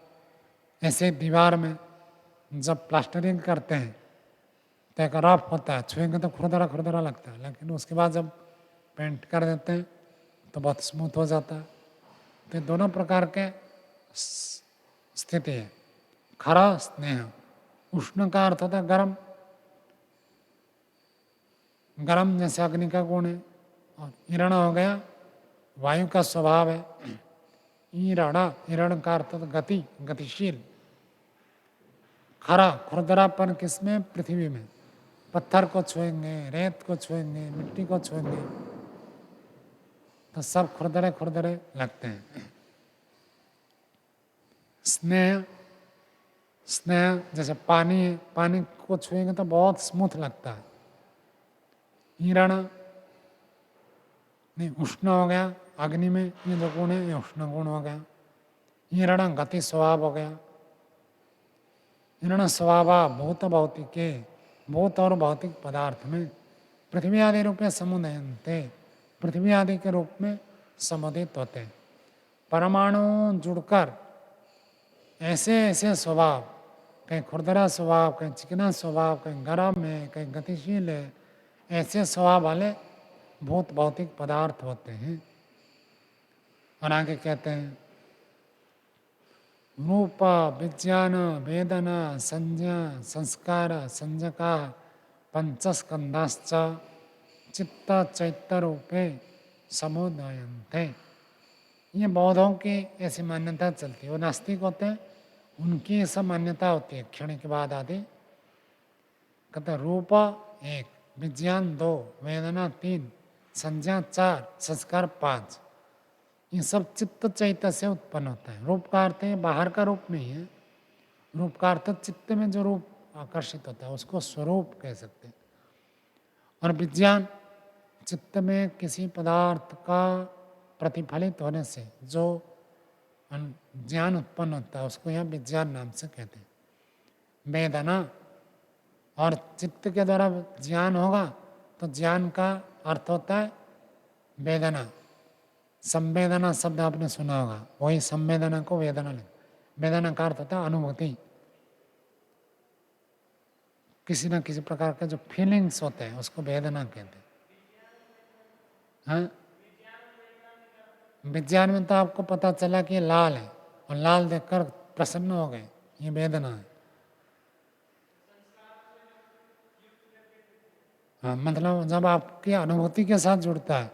ऐसे दीवार में जब प्लास्टरिंग करते हैं तो एक रफ होता है, छुएंगे तो खुरदरा खुरदरा लगता है, लेकिन उसके बाद जब पेंट कर देते हैं तो बहुत स्मूथ हो जाता है। तो दोनों प्रकार के स्थिति है। खरा, स्नेह। उष्ण का अर्थ होता है गर्म, गर्म जैसे अग्नि का गुण है। और हिरण हो गया, वायु का स्वभाव है। ईरणा, हिरण का अर्थ होता है गति, गतिशील। खरा, खुरदरापन किसमें? पृथ्वी में। पत्थर को छुएंगे, रेत को छुएंगे, मिट्टी को छुएंगे तो सब खुरदरे खुरदरे लगते हैं। स्नेह, स्नेह जैसे पानी है, पानी को छुएंगे तो बहुत स्मूथ लगता है। हिरण नहीं, उष्ण हो गया, अग्नि में ये जो गुण है ये उष्ण गुण हो गया। हिरण गति स्वभाव हो गया। हिरण स्वभाव भूत भौतिके, भूत और भौतिक पदार्थ में पृथ्वी आदि रूप में समुदयन्ते, पृथ्वी आदि के रूप में समुदित होते हैं। परमाणु जुड़कर ऐसे ऐसे स्वभाव, कहीं खुरदरा स्वभाव, कहीं चिकना स्वभाव, कहीं गर्म है, कहीं गतिशील है, ऐसे स्वभाव वाले भूत भौतिक पदार्थ होते हैं। और आगे कहते हैं रूप, विज्ञान, वेदना, संज्ञा, संस्कार, संजका, पंचस्कंदाश्च चित्त चैत्य रूपे समुदयन्ते। ये बौद्धों की ऐसी मान्यता चलती है। वो नास्तिक होते हैं, उनकी ऐसा मान्यता होती है क्षण के बाद आदि। कहते रूप 1, विज्ञान 2, वेदना 3, संज्ञा 4, संस्कार 5। ये सब चित्त चैतन्य से उत्पन्न होता है। रूप का अर्थ है बाहर का रूप नहीं है, रूप का अर्थ चित्त में जो रूप आकर्षित होता है उसको स्वरूप कह सकते हैं। और विज्ञान चित्त में किसी पदार्थ का प्रतिफलित होने से जो ज्ञान उत्पन्न होता है उसको यहाँ विज्ञान नाम से कहते हैं। वेदना और चित्त के द्वारा ज्ञान होगा तो ज्ञान का अर्थ होता है वेदना। संवेदना शब्द आपने सुना होगा, वही संवेदना को वेदना ले। वेदना का अर्थ होता है अनुभूति, किसी न किसी प्रकार के जो फीलिंग्स होते हैं उसको वेदना कहते हैं। हाँ, विज्ञान में तो आपको पता चला कि ये लाल है और लाल देखकर प्रसन्न हो गए, ये वेदना है। हाँ, मतलब जब आपकी अनुभूति के साथ जुड़ता है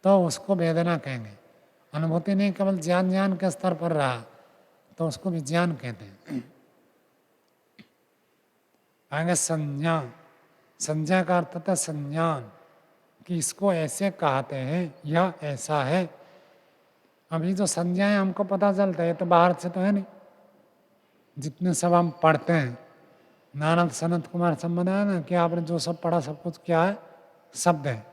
तो उसको वेदना कहेंगे। अनुभूति नहीं केवल ज्ञान के स्तर पर रहा तो उसको विज्ञान कहते हैं। आगे संज्ञा, संज्ञा का अर्थ होता है संज्ञान, कि इसको ऐसे कहते हैं या ऐसा है। अभी जो संज्ञाएं हमको पता चलता है ये तो बाहर से तो है नहीं। जितने सब हम पढ़ते हैं, नारद सनत कुमार संबंध है ना कि आपने जो सब पढ़ा सब कुछ क्या है, शब्द है।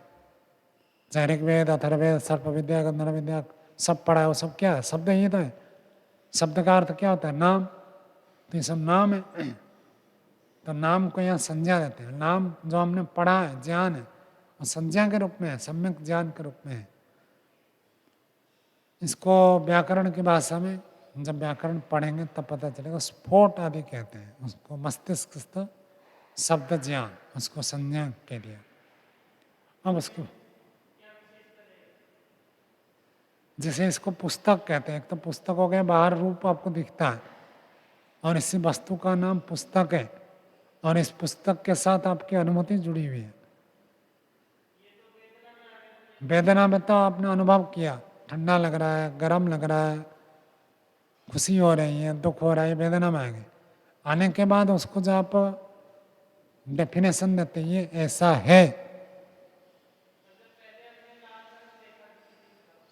चाहे ऋग्वेद, अथर्ववेद, सर्प विद्या, गंधर्व विद्या सब पढ़ा है, वो सब क्या है, शब्द ही तो है। शब्द का अर्थ क्या होता है, नाम। तो ये सब नाम है, तो नाम को यहाँ संज्ञा देते हैं। नाम जो हमने पढ़ा है, ज्ञान है, वो संज्ञा के रूप में है, सम्यक ज्ञान के रूप में है। इसको व्याकरण की भाषा में जब व्याकरण पढ़ेंगे तब पता चलेगा, स्फोट आदि कहते हैं उसको, मस्तिष्क शब्द ज्ञान, उसको संज्ञा के लिए। अब उसको जैसे इसको पुस्तक कहते हैं, एक तो पुस्तक हो गया बाहर रूप आपको दिखता है, और इसी वस्तु का नाम पुस्तक है, और इस पुस्तक के साथ आपकी अनुभूति जुड़ी हुई है। वेदना में तो आपने अनुभव किया, ठंडा लग रहा है, गर्म लग रहा है, खुशी हो रही है, दुख हो रहा है, वेदना में आएंगे। आने के बाद उसको जो आप डेफिनेशन देते हैं ये ऐसा है,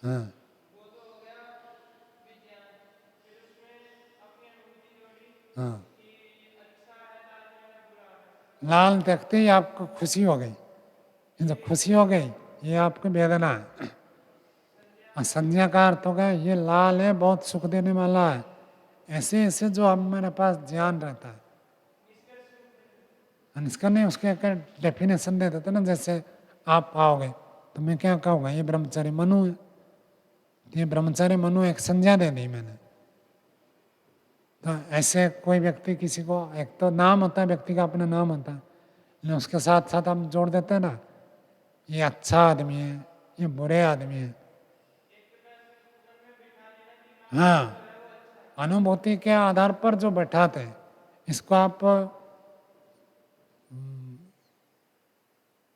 हाँ, हाँ, लाल देखते ही आपको खुशी हो गई, जब खुशी हो गई ये आपकी वेदना है। और संज्ञा का अर्थ हो गया ये लाल है, बहुत सुख देने वाला है, ऐसे ऐसे जो हम मेरे पास ज्ञान रहता है। इसका नहीं, उसके एक डेफिनेशन दे देते ना, जैसे आप आओगे तो मैं क्या कहूँगा, ये ब्रह्मचारी मनु है, ये ब्रह्मचारी मनु एक संज्ञा दे दी मैंने। तो ऐसे कोई व्यक्ति किसी को, एक तो नाम होता है व्यक्ति का, अपना नाम होता है, लेकिन उसके साथ साथ हम जोड़ देते हैं ना, ये अच्छा आदमी है, ये बुरे आदमी है। हाँ, अनुभूति के आधार पर जो बैठाते हैं इसको आप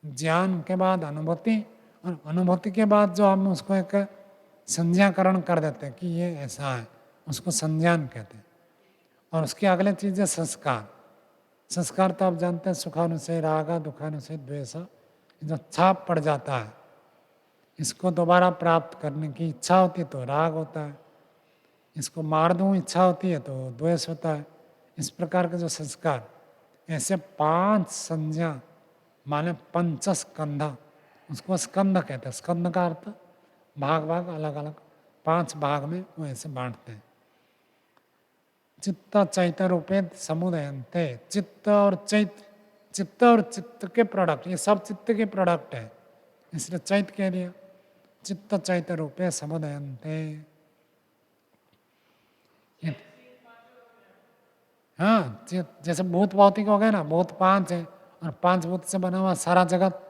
ज्ञान के बाद अनुभूति, और अनुभूति के बाद जो हम उसको एक संज्ञाकरण कर देते हैं कि ये ऐसा है, उसको संज्ञान कहते हैं। और उसकी अगले चीज़ है संस्कार। संस्कार तो आप जानते हैं, सुखानुशय राग, दुखानुशय द्वेष, जो छाप पड़ जाता है, इसको दोबारा प्राप्त करने की इच्छा होती है तो राग होता है, इसको मार दूँ इच्छा होती है तो द्वेष होता है। इस प्रकार के जो संस्कार, ऐसे 5 संज्ञा माने पंचस्कंधा, उसको स्कंद कहते हैं। स्कंद का अर्थ भाग भाग, अलग अलग 5 भाग में वो ऐसे बांटते हैं। चित्त चैत रूपे समुदयन्ते, चित्त और चित्त के प्रोडक्ट, ये सब चित्त के प्रोडक्ट है, इसलिए चैत कह दिया। चित्त चैत रूपे समुदयन्ते। हाँ, जैसे भूत भौतिक हो गए ना, भूत 5 है और 5 भूत से बना हुआ सारा जगत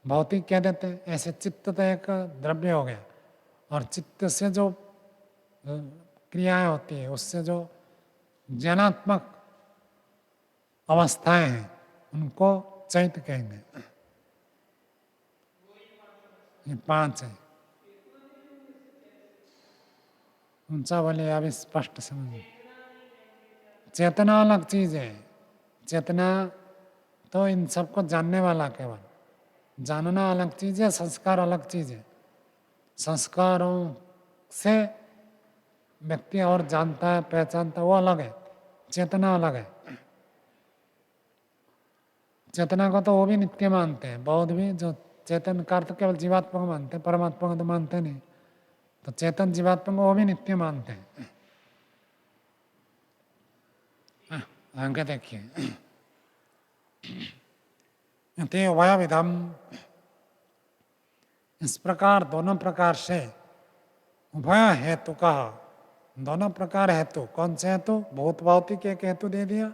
भौतिक कह देते हैं। ऐसे चित्त तो एक द्रव्य हो गया, और चित्त से जो क्रियाएं होती है, उससे जो ज्ञानात्मक अवस्थाएं हैं उनको चैत कहेंगे। ये 5 है। ऊंचा बोले, अभी स्पष्ट समझ। चेतना अलग चीज है, चेतना तो इन सबको जानने वाला केवल, जानना अलग चीज है, संस्कार अलग चीज है। संस्कारों से व्यक्ति और जानता है, पहचानता है, वो अलग है, चेतना अलग है। चेतना को तो वो भी नित्य मानते हैं, बौद्ध भी, जो चेतन का अर्थ केवल जीवात्मा को मानते हैं, परमात्मा को तो मानते नहीं। तो चेतन जीवात्मा को वो भी नित्य मानते हैं। आगे देखिए, ते उभयविधम, इस प्रकार दोनों प्रकार से, उभय हेतु कहा, दोनों प्रकार हेतु, कौन से हेतु? भूत भौतिक एक हेतु दे दिया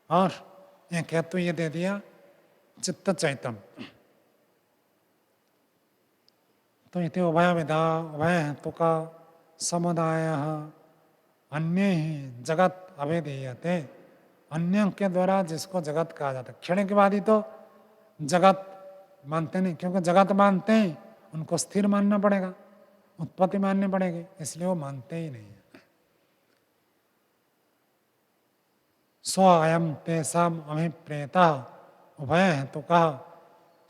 और एक हेतु ये दे दिया चित्त चैतम। तो इति उभय विधा, उभय हेतु का समुदाय अन्य ही जगत अभिधीयते, अन्य के द्वारा जिसको जगत कहा जाता है। क्षणिकवादी तो जगत मानते नहीं, क्योंकि जगत मानते ही उनको स्थिर मानना पड़ेगा, उत्पत्ति माननी पड़ेगी, इसलिए वो मानते ही नहीं। स्व अयम तेषाम अभिप्रेता उभय हेतुकः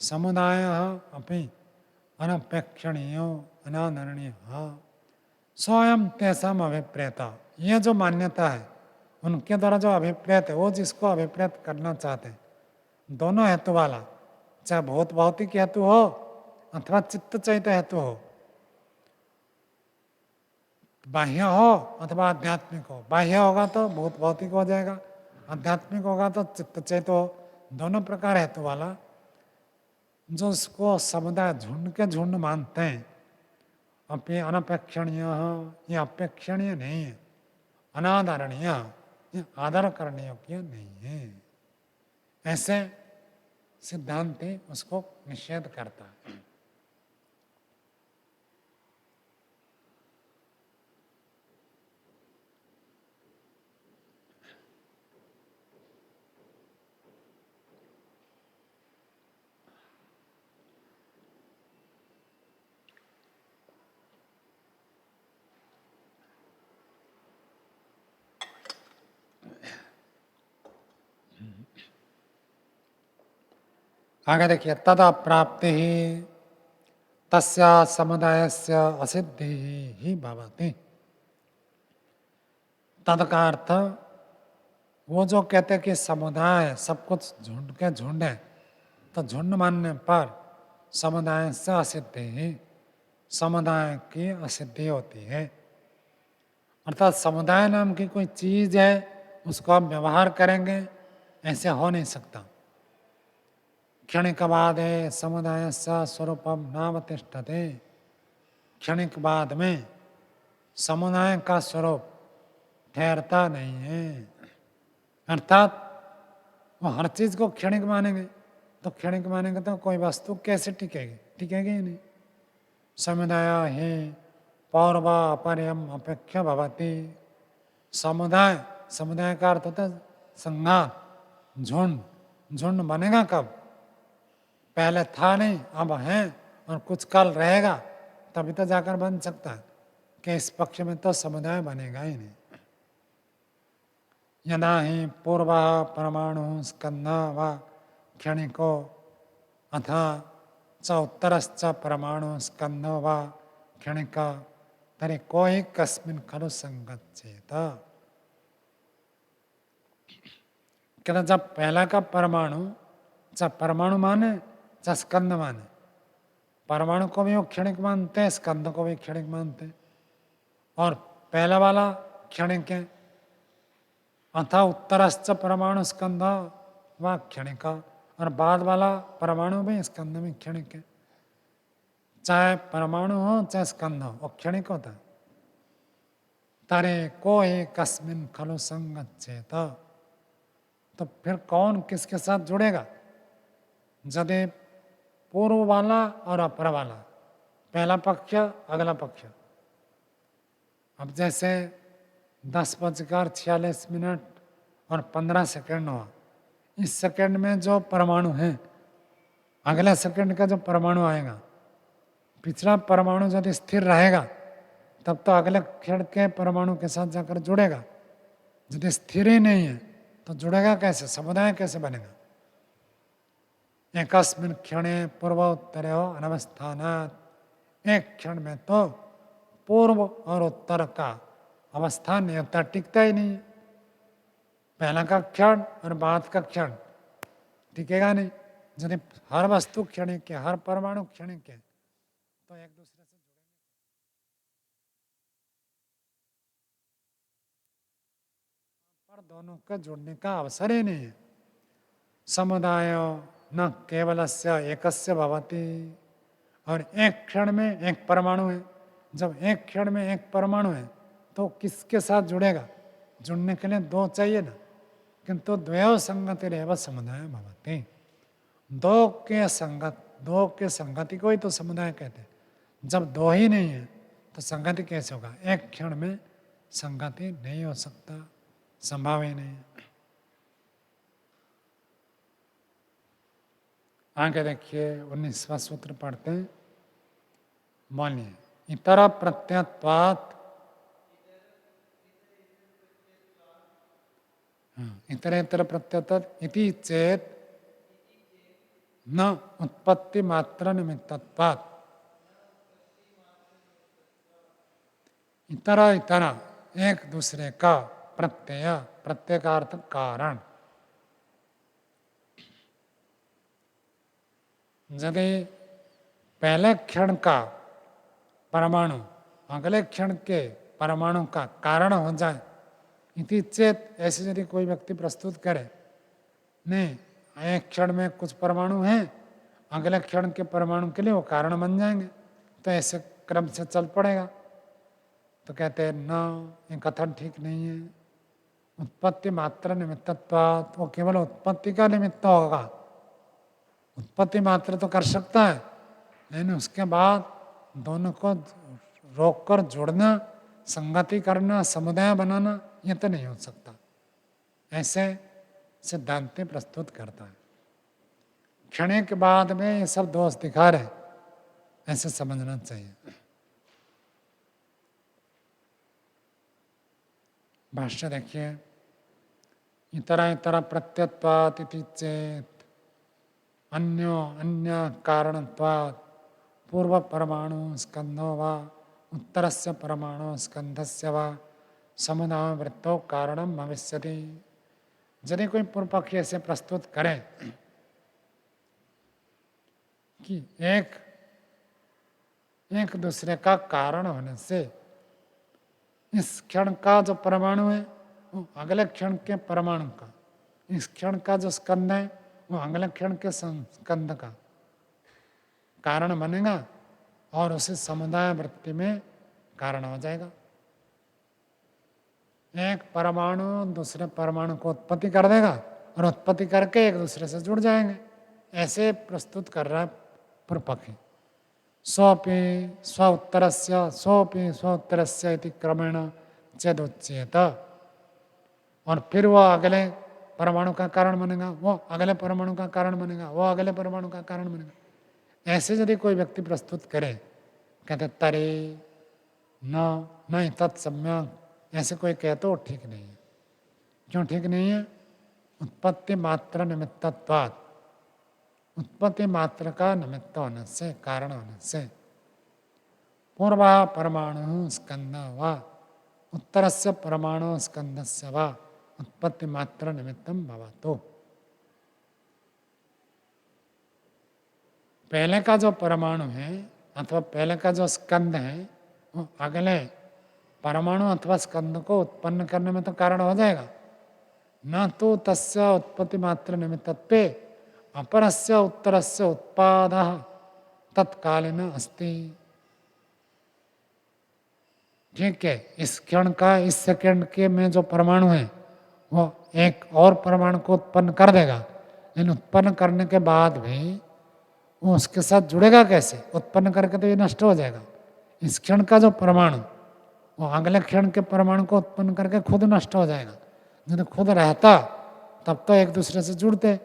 समुदायः अपि अनपेक्षणीयो अनादरणीयः। स्वयं तेषाम अभिप्रेता, ये जो मान्यता है उनके द्वारा जो अभिप्रेत है, वो जिसको अभिप्रेत करना चाहते हैं, दोनों हेतु वाला, चाहे भौत भौतिक हेतु हो अथवा चित्त चैत्य हेतु हो, बाह्य हो अथवा आध्यात्मिक हो। बाह्य होगा तो भौत भौतिक हो जाएगा, आध्यात्मिक होगा तो चित्त चैत्य हो। दोनों प्रकार हेतु वाला जो उसको समुदाय झुंड के झुंड मानते हैं, अपने अनपेक्षणीय, ये अपेक्षणीय नहीं है, अनादरणीय, ये आदर करने योग्य नहीं है, ऐसे सिद्धांति उसको निषेध करता है। आगे देखिए, तदा प्राप्ति ही तस्या समुदायस्य असिद्धि ही भवति। तद का अर्थ, वो जो कहते कि समुदाय सब कुछ झुंड के झुंड है, तो झुंड मानने पर समुदाय से असिद्धि ही, समुदाय की असिद्धि होती है। अर्थात समुदाय नाम की कोई चीज है, उसको आप व्यवहार करेंगे, ऐसे हो नहीं सकता। क्षणिकवादे समुदायस्य स्वरूपम नावतिष्ठते, क्षणिकवाद में समुदाय का स्वरूप ठहरता नहीं है। अर्थात वो हर चीज को क्षणिक मानेंगे, तो क्षणिक मानेंगे तो कोई वस्तु कैसे टिकेगी? टिकेगी ही नहीं। समुदाय ही पौर्व अपरियम अपेक्षा भवति। समुदाय, समुदाय का अर्थ होता है संघात, झुंड। झुंड बनेगा कब? पहले था नहीं, अब है, और कुछ काल रहेगा, तभी तो जाकर बन सकता है, कि इस पक्ष में तो समुदाय बनेगा ही नहीं। यदा ही पूर्व परमाणु स्कंद व क्षणिको अथा च उत्तरश्च परमाणु स्कंद व क्षणिक तरी को ही कस्मिन खलु संगच्छेत। कहते जब पहला का परमाणु, चाहे परमाणु माने चाहे स्कंद माने, परमाणु को भी वो क्षणिक मानते हैं, स्कंद को भी क्षणिक मानते हैं, और पहला वाला क्षणिक है। अथा उत्तरश्च परमाणु स्कंद व क्षणिक, और बाद वाला परमाणु भी स्कंद में क्षणिक है। चाहे परमाणु हो चाहे स्कंद हो, वो क्षणिक होता है। तरे को ही कस्मिन खलु संगच्छेत, तो फिर कौन किसके साथ जुड़ेगा? यदि पूर्व वाला और अपर वाला, पहला पक्ष अगला पक्ष। अब जैसे 10:46 और 15 सेकेंड हुआ, इस सेकेंड में जो परमाणु है, अगला सेकेंड का जो परमाणु आएगा, पिछला परमाणु यदि स्थिर रहेगा तब तो अगले क्षण के परमाणु के साथ जाकर जुड़ेगा। यदि स्थिर ही नहीं है तो जुड़ेगा कैसे? समुदाय कैसे बनेगा? एकस्मिन् क्षणे पूर्वोत्तरयोः अनवस्थानात् एक क्षण में तो पूर्व और उत्तर का अवस्था नियंत्रण टिकता ही नहीं है। पहला का क्षण और बाद का क्षण टिकेगा नहीं। यदि हर वस्तु क्षणिक है, हर परमाणु क्षणिक है, तो एक दूसरे से जुड़ेंगे पर दोनों का जुड़ने का अवसर ही नहीं है। समुदाय न केवलस्य एकस्य भवति, और एक क्षण में एक परमाणु है। जब एक क्षण में एक परमाणु है तो किसके साथ जुड़ेगा? जुड़ने के लिए दो चाहिए ना, किंतु द्वयो संगतिरेव समुदाय भवति। दो के संगति को ही तो समुदाय कहते हैं। जब दो ही नहीं है तो संगति कैसे होगा? एक क्षण में संगति नहीं हो सकता, संभव ही नहीं है। आगे देखिए 19वां सूत्र पढ़ते हैं। बोलिए, इतर प्रत्ययत्वात्, इतरेतर प्रत्ययत्वात् इति चेत न उत्पत्ति मात्र निमित्तत्वात्। इतर इतर एक दूसरे का, प्रत्यय प्रत्यय का अर्थ कारण। यदि पहले क्षण का परमाणु अगले क्षण के परमाणु का कारण हो जाए, इति चेत, ऐसे यदि कोई व्यक्ति प्रस्तुत करे, नहीं एक क्षण में कुछ परमाणु हैं, अगले क्षण के परमाणु के लिए वो कारण बन जाएंगे, तो ऐसे क्रम से चल पड़ेगा। तो कहते हैं न, ये कथन ठीक नहीं है। उत्पत्ति मात्र निमित्तत्वात्, वो केवल उत्पत्ति का निमित्त होगा। उत्पत्ति मात्र तो कर सकता है, लेकिन उसके बाद दोनों को रोककर जोड़ना, संगति करना, समुदाय बनाना, ये तो नहीं हो सकता। ऐसे सिद्धांत प्रस्तुत करता है। क्षण के बाद में ये सब दोष दिखा रहे, ऐसे समझना चाहिए। भाष्य देखिए, इतरा इतरा प्रत्ययत्वात् इति चेत अन्यो अन्य कारणत्वात् पूर्व परमाणु स्कंधो वा उत्तरस्य परमाणु स्कंधस्य वा समुदाय वृत्तो कारणम भविष्यति। यदि कोई पूर्व पक्षी ऐसे प्रस्तुत करे कि एक दूसरे का कारण होने से इस क्षण का जो परमाणु है वो अगले क्षण के परमाणु का, इस क्षण का जो स्कंध है वो अगले क्षण के स्कंध का कारण बनेगा और उसे समुदाय वृत्ति में कारण हो जाएगा। एक परमाणु दूसरे परमाणु को उत्पत्ति कर देगा और उत्पत्ति करके एक दूसरे से जुड़ जाएंगे। ऐसे प्रस्तुत कर रहा है पूर्व पक्षी। स्वपि स्व उत्तरस्य स्वपि स्व उत्तरस्य इति क्रमेण चेदुच्येत, और फिर वह अगले परमाणु का कारण बनेगा, वो अगले परमाणु का कारण बनेगा, वो अगले परमाणु का कारण बनेगा। ऐसे यदि कोई व्यक्ति प्रस्तुत करे, कहते तरे न नहीं तत्सम्यक, ऐसे कोई कहे तो ठीक नहीं है। क्यों ठीक नहीं है? उत्पत्ति मात्र निमित्तत्वात्, उत्पत्ति मात्र का निमित्त होने से, कारण होने से, पूर्व परमाणु स्कंद वा उत्तरस्य परमाणु स्कंदस्य वा उत्पत्ति मात्र निमित्तम भवतो। पहले का जो परमाणु है अथवा पहले का जो स्कंद है वो अगले परमाणु अथवा स्कंद को उत्पन्न करने में तो कारण हो जाएगा। न तो तस्य उत्पत्ति मात्र निमित्तत्वे अपरस्य उत्तरस्य उत्पादः तत्कालीन अस्ति। ठीक है, इस क्षण का इस सेकंड के में जो परमाणु है वो एक और परमाणु को उत्पन्न कर देगा, लेकिन उत्पन्न करने के बाद भी वो उसके साथ जुड़ेगा कैसे? उत्पन्न करके तो ये नष्ट हो जाएगा। इस क्षण का जो परमाणु वो अगले क्षण के परमाणु को उत्पन्न करके खुद नष्ट हो जाएगा। यदि खुद रहता तब तो एक दूसरे से जुड़ते,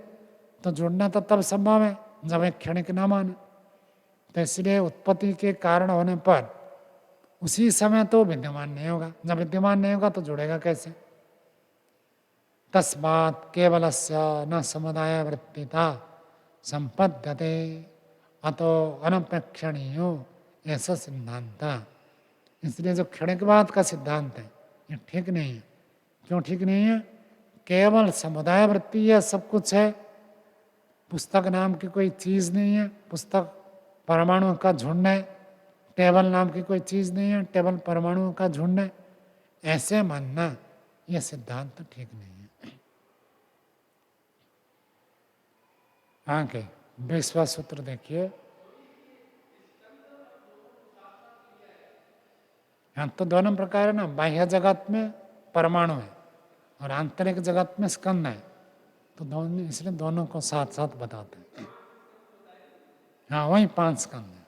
तो जुड़ना तो तब संभव है जब एक क्षणिक न माने। तो इसलिए उत्पत्ति के कारण होने पर उसी समय तो विद्यमान नहीं होगा, जब विद्यमान नहीं होगा तो जुड़ेगा कैसे? तस्मात् केवलस्य न समुदाय वृत्तिता संपद्यते अतो अनपेक्षणीयो ऐसा सिद्धांत था। इसलिए जो क्षणिकवाद का सिद्धांत है ये ठीक नहीं है। क्यों ठीक नहीं है? केवल समुदाय वृत्ति है, सब कुछ है, पुस्तक नाम की कोई चीज़ नहीं है, पुस्तक परमाणुओं का झुंड है, टेबल नाम की कोई चीज़ नहीं है, टेबल परमाणुओं का झुंड है, ऐसे मानना यह सिद्धांत ठीक नहीं है। आगे 20वां सूत्र देखिए। हाँ, तो दोनों प्रकार है ना, बाह्य जगत में परमाणु है और आंतरिक जगत में स्कंद है, तो दोनों, इसलिए दोनों को साथ साथ बताते हैं। हाँ, वही 5 स्कंद है।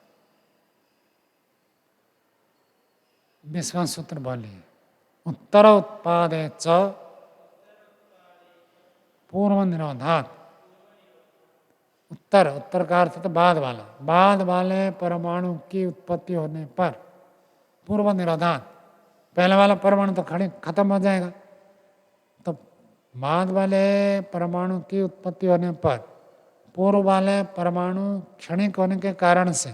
20वां सूत्र बोलिए। उत्तर उत्पादे च पूर्व निरोधात। उत्तर, उत्तर का अर्थ तो बाद वाला, बाद वाले परमाणु की उत्पत्ति होने पर पूर्व निरोधात, पहले वाला परमाणु तो खत्म हो जाएगा, तो बाद वाले परमाणु की उत्पत्ति होने पर पूर्व वाले परमाणु क्षणिक होने के कारण से,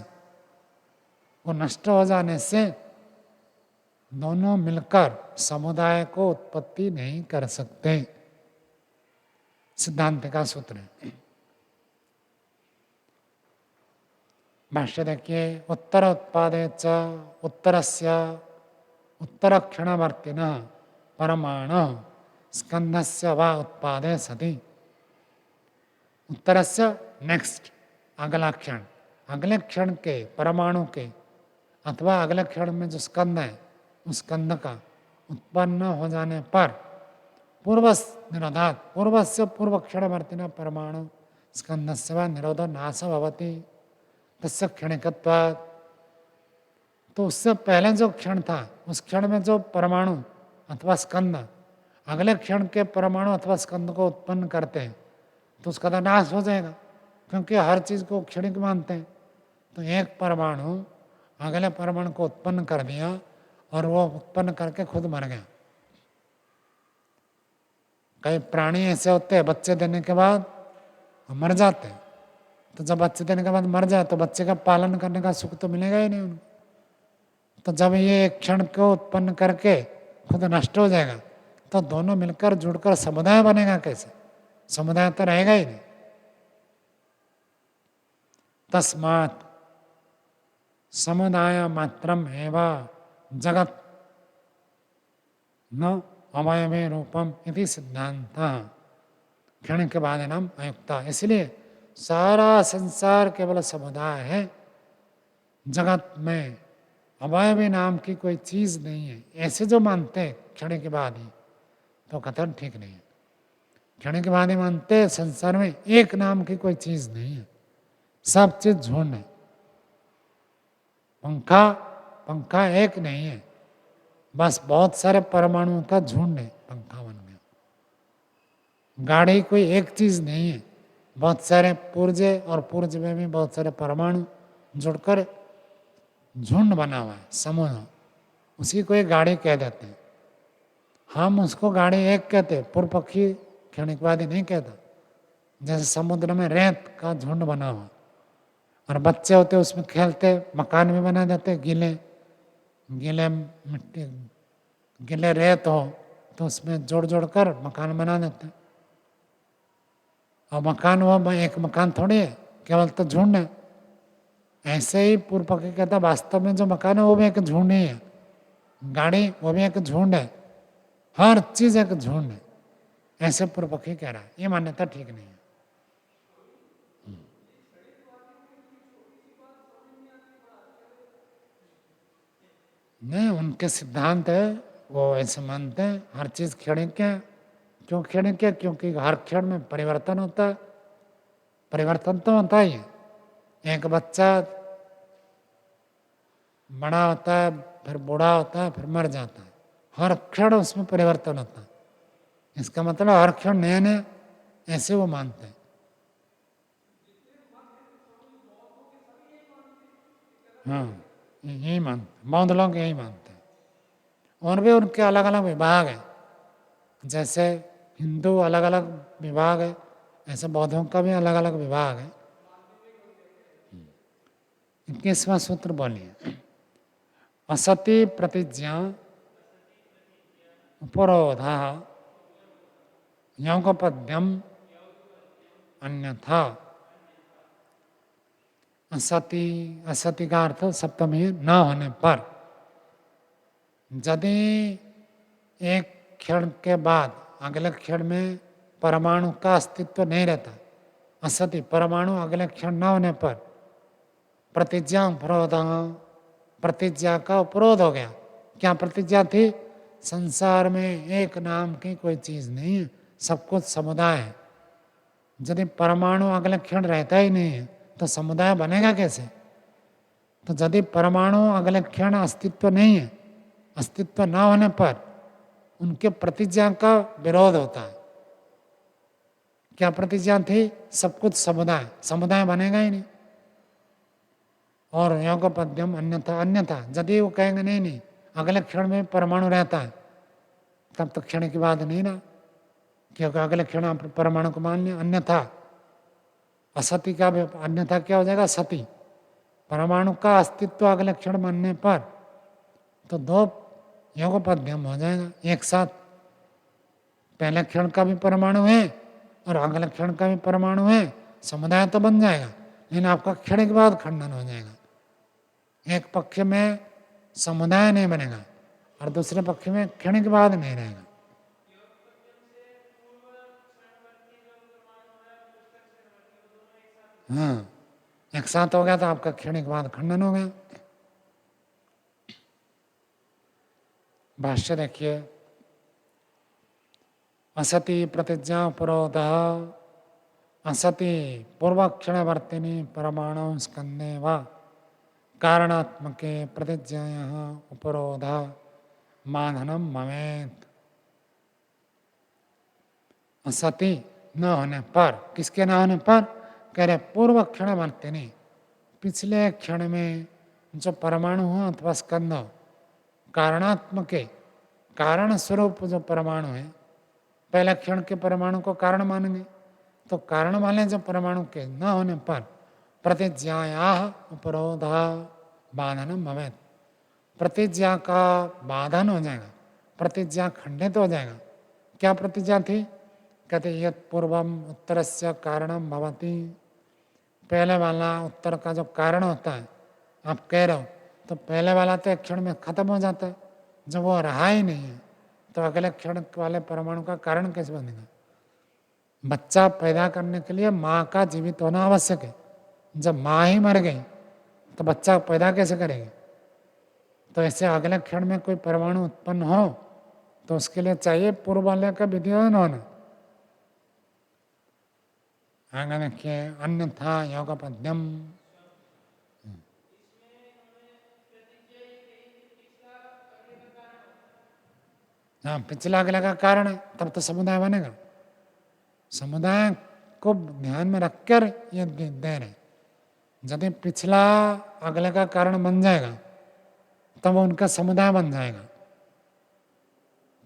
वो नष्ट हो जाने से दोनों मिलकर समुदाय को उत्पत्ति नहीं कर सकते। सिद्धांत का सूत्र है। भाष्य देखिए। उत्तर उत्पादे च उत्तरस्य उत्तरक्षणवर्तिनः परमाणु स्कंधस्य वा उत्पादे सति। उत्तरस्य नेक्स्ट, अगला क्षण, अगले क्षण के परमाणु के अथवा अगले क्षण में जो स्कंद है उस स्कंद का उत्पन्न हो जाने पर पूर्व निरोधात, पूर्व से पूर्व क्षणवर्तिना परमाणु स्कंदस्य वा निरोधो नाश भवति तस्य क्षणिकत्वात्। तो उससे पहले जो क्षण था उस क्षण में जो परमाणु अथवा स्कंद अगले क्षण के परमाणु अथवा स्कंद को उत्पन्न करते हैं तो उसका तो नाश हो जाएगा, क्योंकि हर चीज़ को क्षणिक मानते हैं। तो एक परमाणु अगले परमाणु को उत्पन्न कर दिया और वो उत्पन्न करके खुद मर गया। कई प्राणी ऐसे होते हैं बच्चे देने के बाद मर जाते हैं, तो जब बच्चे देने के बाद मर जाए तो बच्चे का पालन करने का सुख तो मिलेगा ही नहीं उनको। तो जब ये एक क्षण को उत्पन्न करके खुद नष्ट हो जाएगा तो दोनों मिलकर जुड़कर समुदाय बनेगा कैसे? समुदाय तो रहेगा ही नहीं। तस्मात् समुदाय मात्रम एवं जगत न अवयवे रूपम इति सिद्धांत क्षणिक बाधनम अयुक्ता। इसलिए सारा संसार केवल समुदाय है, जगत में अवयवी नाम की कोई चीज नहीं है, ऐसे जो मानते हैं क्षणिक के बाद ही, तो कथन ठीक नहीं है। क्षणिक के बाद ही मानते संसार में एक नाम की कोई चीज नहीं है, सब चीज झुंड है। पंखा एक नहीं है, बस बहुत सारे परमाणुओं का झुंड है, पंखा बन गया। गाड़ी कोई एक चीज नहीं है, बहुत सारे पुर्जे और पुर्ज में भी बहुत सारे परमाणु जुड़कर झुंड बना हुआ है, समूह, उसी को एक गाड़ी कह देते हैं। हम उसको गाड़ी एक कहते, पूर्व पक्षी क्षणिकवादी नहीं कहता। जैसे समुद्र में रेत का झुंड बना हुआ और बच्चे होते उसमें खेलते, मकान भी बना देते, गीले मिट्टी, गीले रेत हो तो उसमें जोड़ जोड़ कर मकान बना देते। और मकान वो एक मकान थोड़ी है, केवल तो झुंड है। ऐसे ही पूर्व पक्षी कहता वास्तव में जो मकान है वो भी एक झुंड ही है, गाड़ी वो भी एक झुंड है, हर चीज एक झुंड है, ऐसे पूर्व पक्षी कह रहा है। ये मान्यता ठीक नहीं है। नहीं, उनके सिद्धांत है, वो ऐसे मानते हैं हर चीज क्षणिक है। क्यों क्षणिक है? क्योंकि हर क्षण में परिवर्तन होता है। परिवर्तन तो होता ही है। एक बच्चा बड़ा होता है, फिर बूढ़ा होता है, फिर मर जाता है, हर क्षण उसमें परिवर्तन होता है। इसका मतलब हर क्षण नया नया, ऐसे वो मानते हैं। हाँ, यही मानते, बौद्ध लोग यही मानते हैं। और भी उनके अलग अलग विभाग हैं, जैसे हिंदू अलग अलग विभाग है, ऐसे बौद्धों का भी अलग अलग विभाग है। 21वां सूत्र बोलिए। असति प्रतिज्ञा उपरोधा योगपद्यम अन्यथा। असति, असति का अर्थ सप्तमी न होने पर। यदि एक क्षण के बाद अगले क्षण में परमाणु का अस्तित्व नहीं रहता, असति परमाणु अगले क्षण न होने पर प्रतिज्ञा उपरोध, प्रतिज्ञा का उपरोध हो गया। क्या प्रतिज्ञा थी? संसार में एक नाम की कोई चीज नहीं है, सब कुछ समुदाय है। यदि परमाणु अगले क्षण रहता ही नहीं है तो समुदाय बनेगा कैसे? तो यदि परमाणु अगले क्षण अस्तित्व नहीं है, अस्तित्व न होने पर उनके प्रतिज्ञा का विरोध होता है। क्या प्रतिज्ञा थी? सब कुछ समुदाय, समुदाय बनेगा ही नहीं। और योगपद्यम अन्यथा, अन्यथा यदि वो कहेंगे नहीं नहीं अगले क्षण में परमाणु रहता है, तब तो क्षण की बात नहीं ना, क्योंकि अगले क्षण आप परमाणु को मान लिया। अन्यथा असति का भी अन्यथा क्या हो जाएगा? सति। परमाणु का अस्तित्व अगले क्षण मानने पर तो दो योगपद्यम हो जाएगा एक साथ। पहले क्षण का भी परमाणु है और अगले क्षण का भी परमाणु है, समुदाय तो बन जाएगा, लेकिन आपका क्षण के बाद खंडन हो जाएगा। एक पक्ष में समुदाय नहीं बनेगा और दूसरे पक्ष में क्षण के बाद नहीं रहेगा। हाँ, एक साथ हो गया तो आपका क्षण के बाद खंडन हो गया। भाष्य देखिए। असति प्रतिज्ञा उपरोध असति पूर्वक्षणवर्तिनी परमाणु स्कंदे व कारणात्मके प्रतिज्ञायाः उपरोध माननम ममेत। असति न होने पर, किसके न होने पर? कह रहे पूर्व क्षणवर्तिनी, पिछले क्षण में जो परमाणु हो अथवा स्कंद हो, कारणात्मके कारण स्वरूप जो परमाणु है, पहले क्षण के परमाणु को कारण मानेंगे, तो कारण वाले जो परमाणु के न होने पर प्रतिज्ञाया उपरोध बाधन भवेत, प्रतिज्ञा का बाधन हो जाएगा, प्रतिज्ञा खंडित हो जाएगा। क्या प्रतिज्ञा थी? कहते यत् पूर्वम उत्तर से कारणम भवति, पहले वाला उत्तर का जो कारण होता है आप कह रहे हो, तो पहले वाला तो एक क्षण में खत्म हो जाता है, जब वो रहा ही नहीं है तो अगले क्षण वाले परमाणु का कारण कैसे बनेगा? बच्चा पैदा करने के लिए माँ का जीवित होना आवश्यक है। जब माँ ही मर गई तो बच्चा पैदा कैसे करेगी? तो ऐसे अगले क्षण में कोई परमाणु उत्पन्न हो तो उसके लिए चाहिए पूर्व वाले का विद्यमान होना। आगे देखिए, अन्यथा योगपद्यम। हाँ, पिछला अगले का कारण है, तब तो समुदाय बनेगा। समुदाय को ध्यान में रखकर ये दे रहे। यदि पिछला अगले का कारण बन जाएगा तब तो उनका समुदाय बन जाएगा।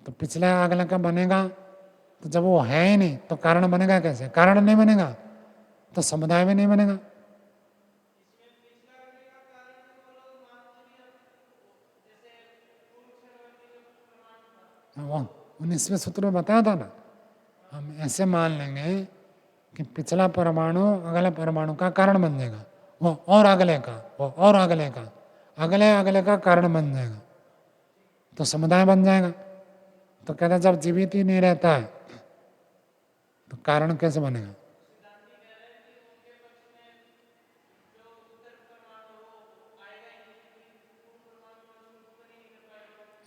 तो पिछला अगले का बनेगा तो जब वो है ही नहीं तो कारण बनेगा कैसे? कारण नहीं बनेगा तो समुदाय भी नहीं बनेगा। वो 19वें सूत्र में बताया था ना, हम ऐसे मान लेंगे कि पिछला परमाणु अगले परमाणु का कारण बन जाएगा, वो और अगले का, वो और अगले का, अगले अगले का कारण बन जाएगा, तो समुदाय बन जाएगा। तो कहते हैं जब जीवित ही नहीं रहता है तो कारण कैसे बनेगा?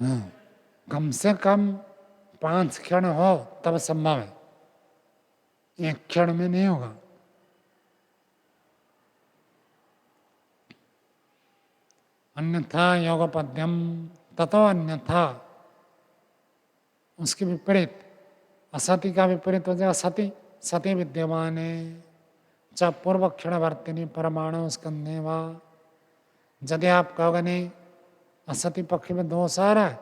हाँ, कम से कम 5 क्षण हो तब संभव है, एक क्षण में नहीं होगा। अन्यथा योगपद्यम ततो अन्यथा, उसके विपरीत असति का विपरीत हो जाएगा सति। सति विद्यमान च पूर्व क्षणवर्तिनी परमाणु स्कंदे वा। यदि आप कहोगे नहीं असति पक्ष में दोष आ रहा है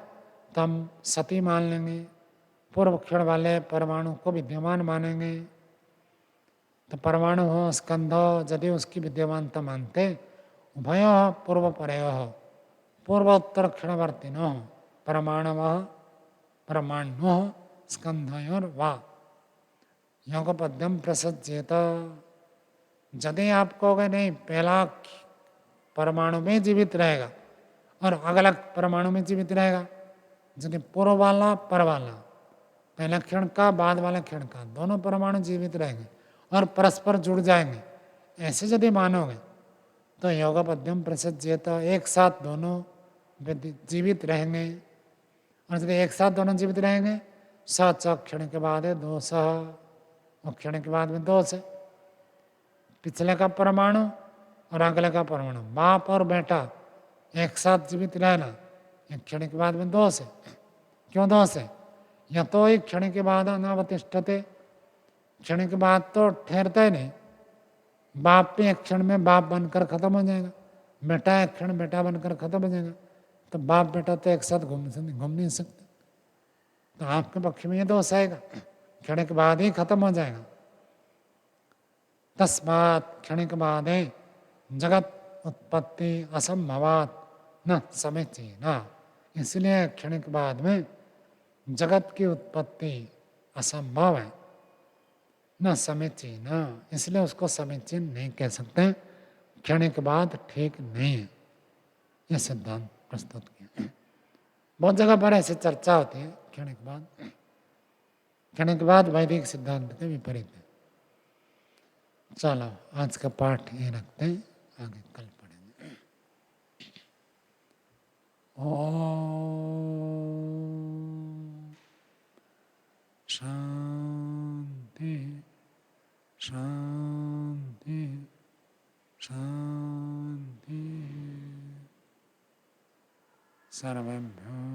तो हम सती मान लेंगे, पूर्व क्षण वाले परमाणु को विद्यमान मानेंगे। तो परमाणु हो स्कंध हो, यदि उसकी विद्यमानता मानते उभयो पूर्वपरयो पूर्वोत्तर क्षणवर्तिनो परमाणव परमाणु स्कंधयोर्वा योगपद्यम प्रसज्जेत। यदि आप कहोगे नहीं पहला परमाणु में जीवित रहेगा और अगला परमाणु में जीवित रहेगा, यदि पूर्व वाला पर वाला, पहला क्षण का बाद वाला क्षण का, दोनों परमाणु जीवित रहेंगे और परस्पर जुड़ जाएंगे, ऐसे यदि मानोगे तो योगपद्यम प्रसज्जेत, एक साथ दोनों जीवित रहेंगे। और यदि एक साथ दोनों जीवित रहेंगे, सच क्षण के बाद है दोष, और क्षण के बाद में दोष है। पिछले का परमाणु और अगले का परमाणु, बाप और बेटा एक साथ जीवित रहना, एक क्षण के बाद में दोष है। क्यों दोष है? या तो एक क्षण के बाद अनावतिष्ठते, क्षण के बाद तो ठहरता ही नहीं, बाप भी एक क्षण में बाप बनकर खत्म हो जाएगा, बेटा एक क्षण बेटा बनकर खत्म हो जाएगा, तो बाप बेटा तो एक साथ घूम नहीं सकते। तो आपके पक्ष में ये दोष आएगा, क्षण के बाद ही खत्म हो जाएगा। तस्मात् क्षण के बाद है जगत उत्पत्ति असंभवात न समीचीन, इसलिए क्षण के बाद में जगत की उत्पत्ति असंभव है, न समीचीन, इसलिए उसको समीचीन नहीं कह सकते, क्षण के बाद ठीक नहीं है। यह सिद्धांत प्रस्तुत किया। बहुत जगह पर ऐसी चर्चा होती है क्षण के बाद वैदिक सिद्धांत के विपरीत है। चलो आज का पाठ ये रखते हैं, आगे कल पढ़ेंगे। ओम शांति शांति शांति। सर्वेभ्यो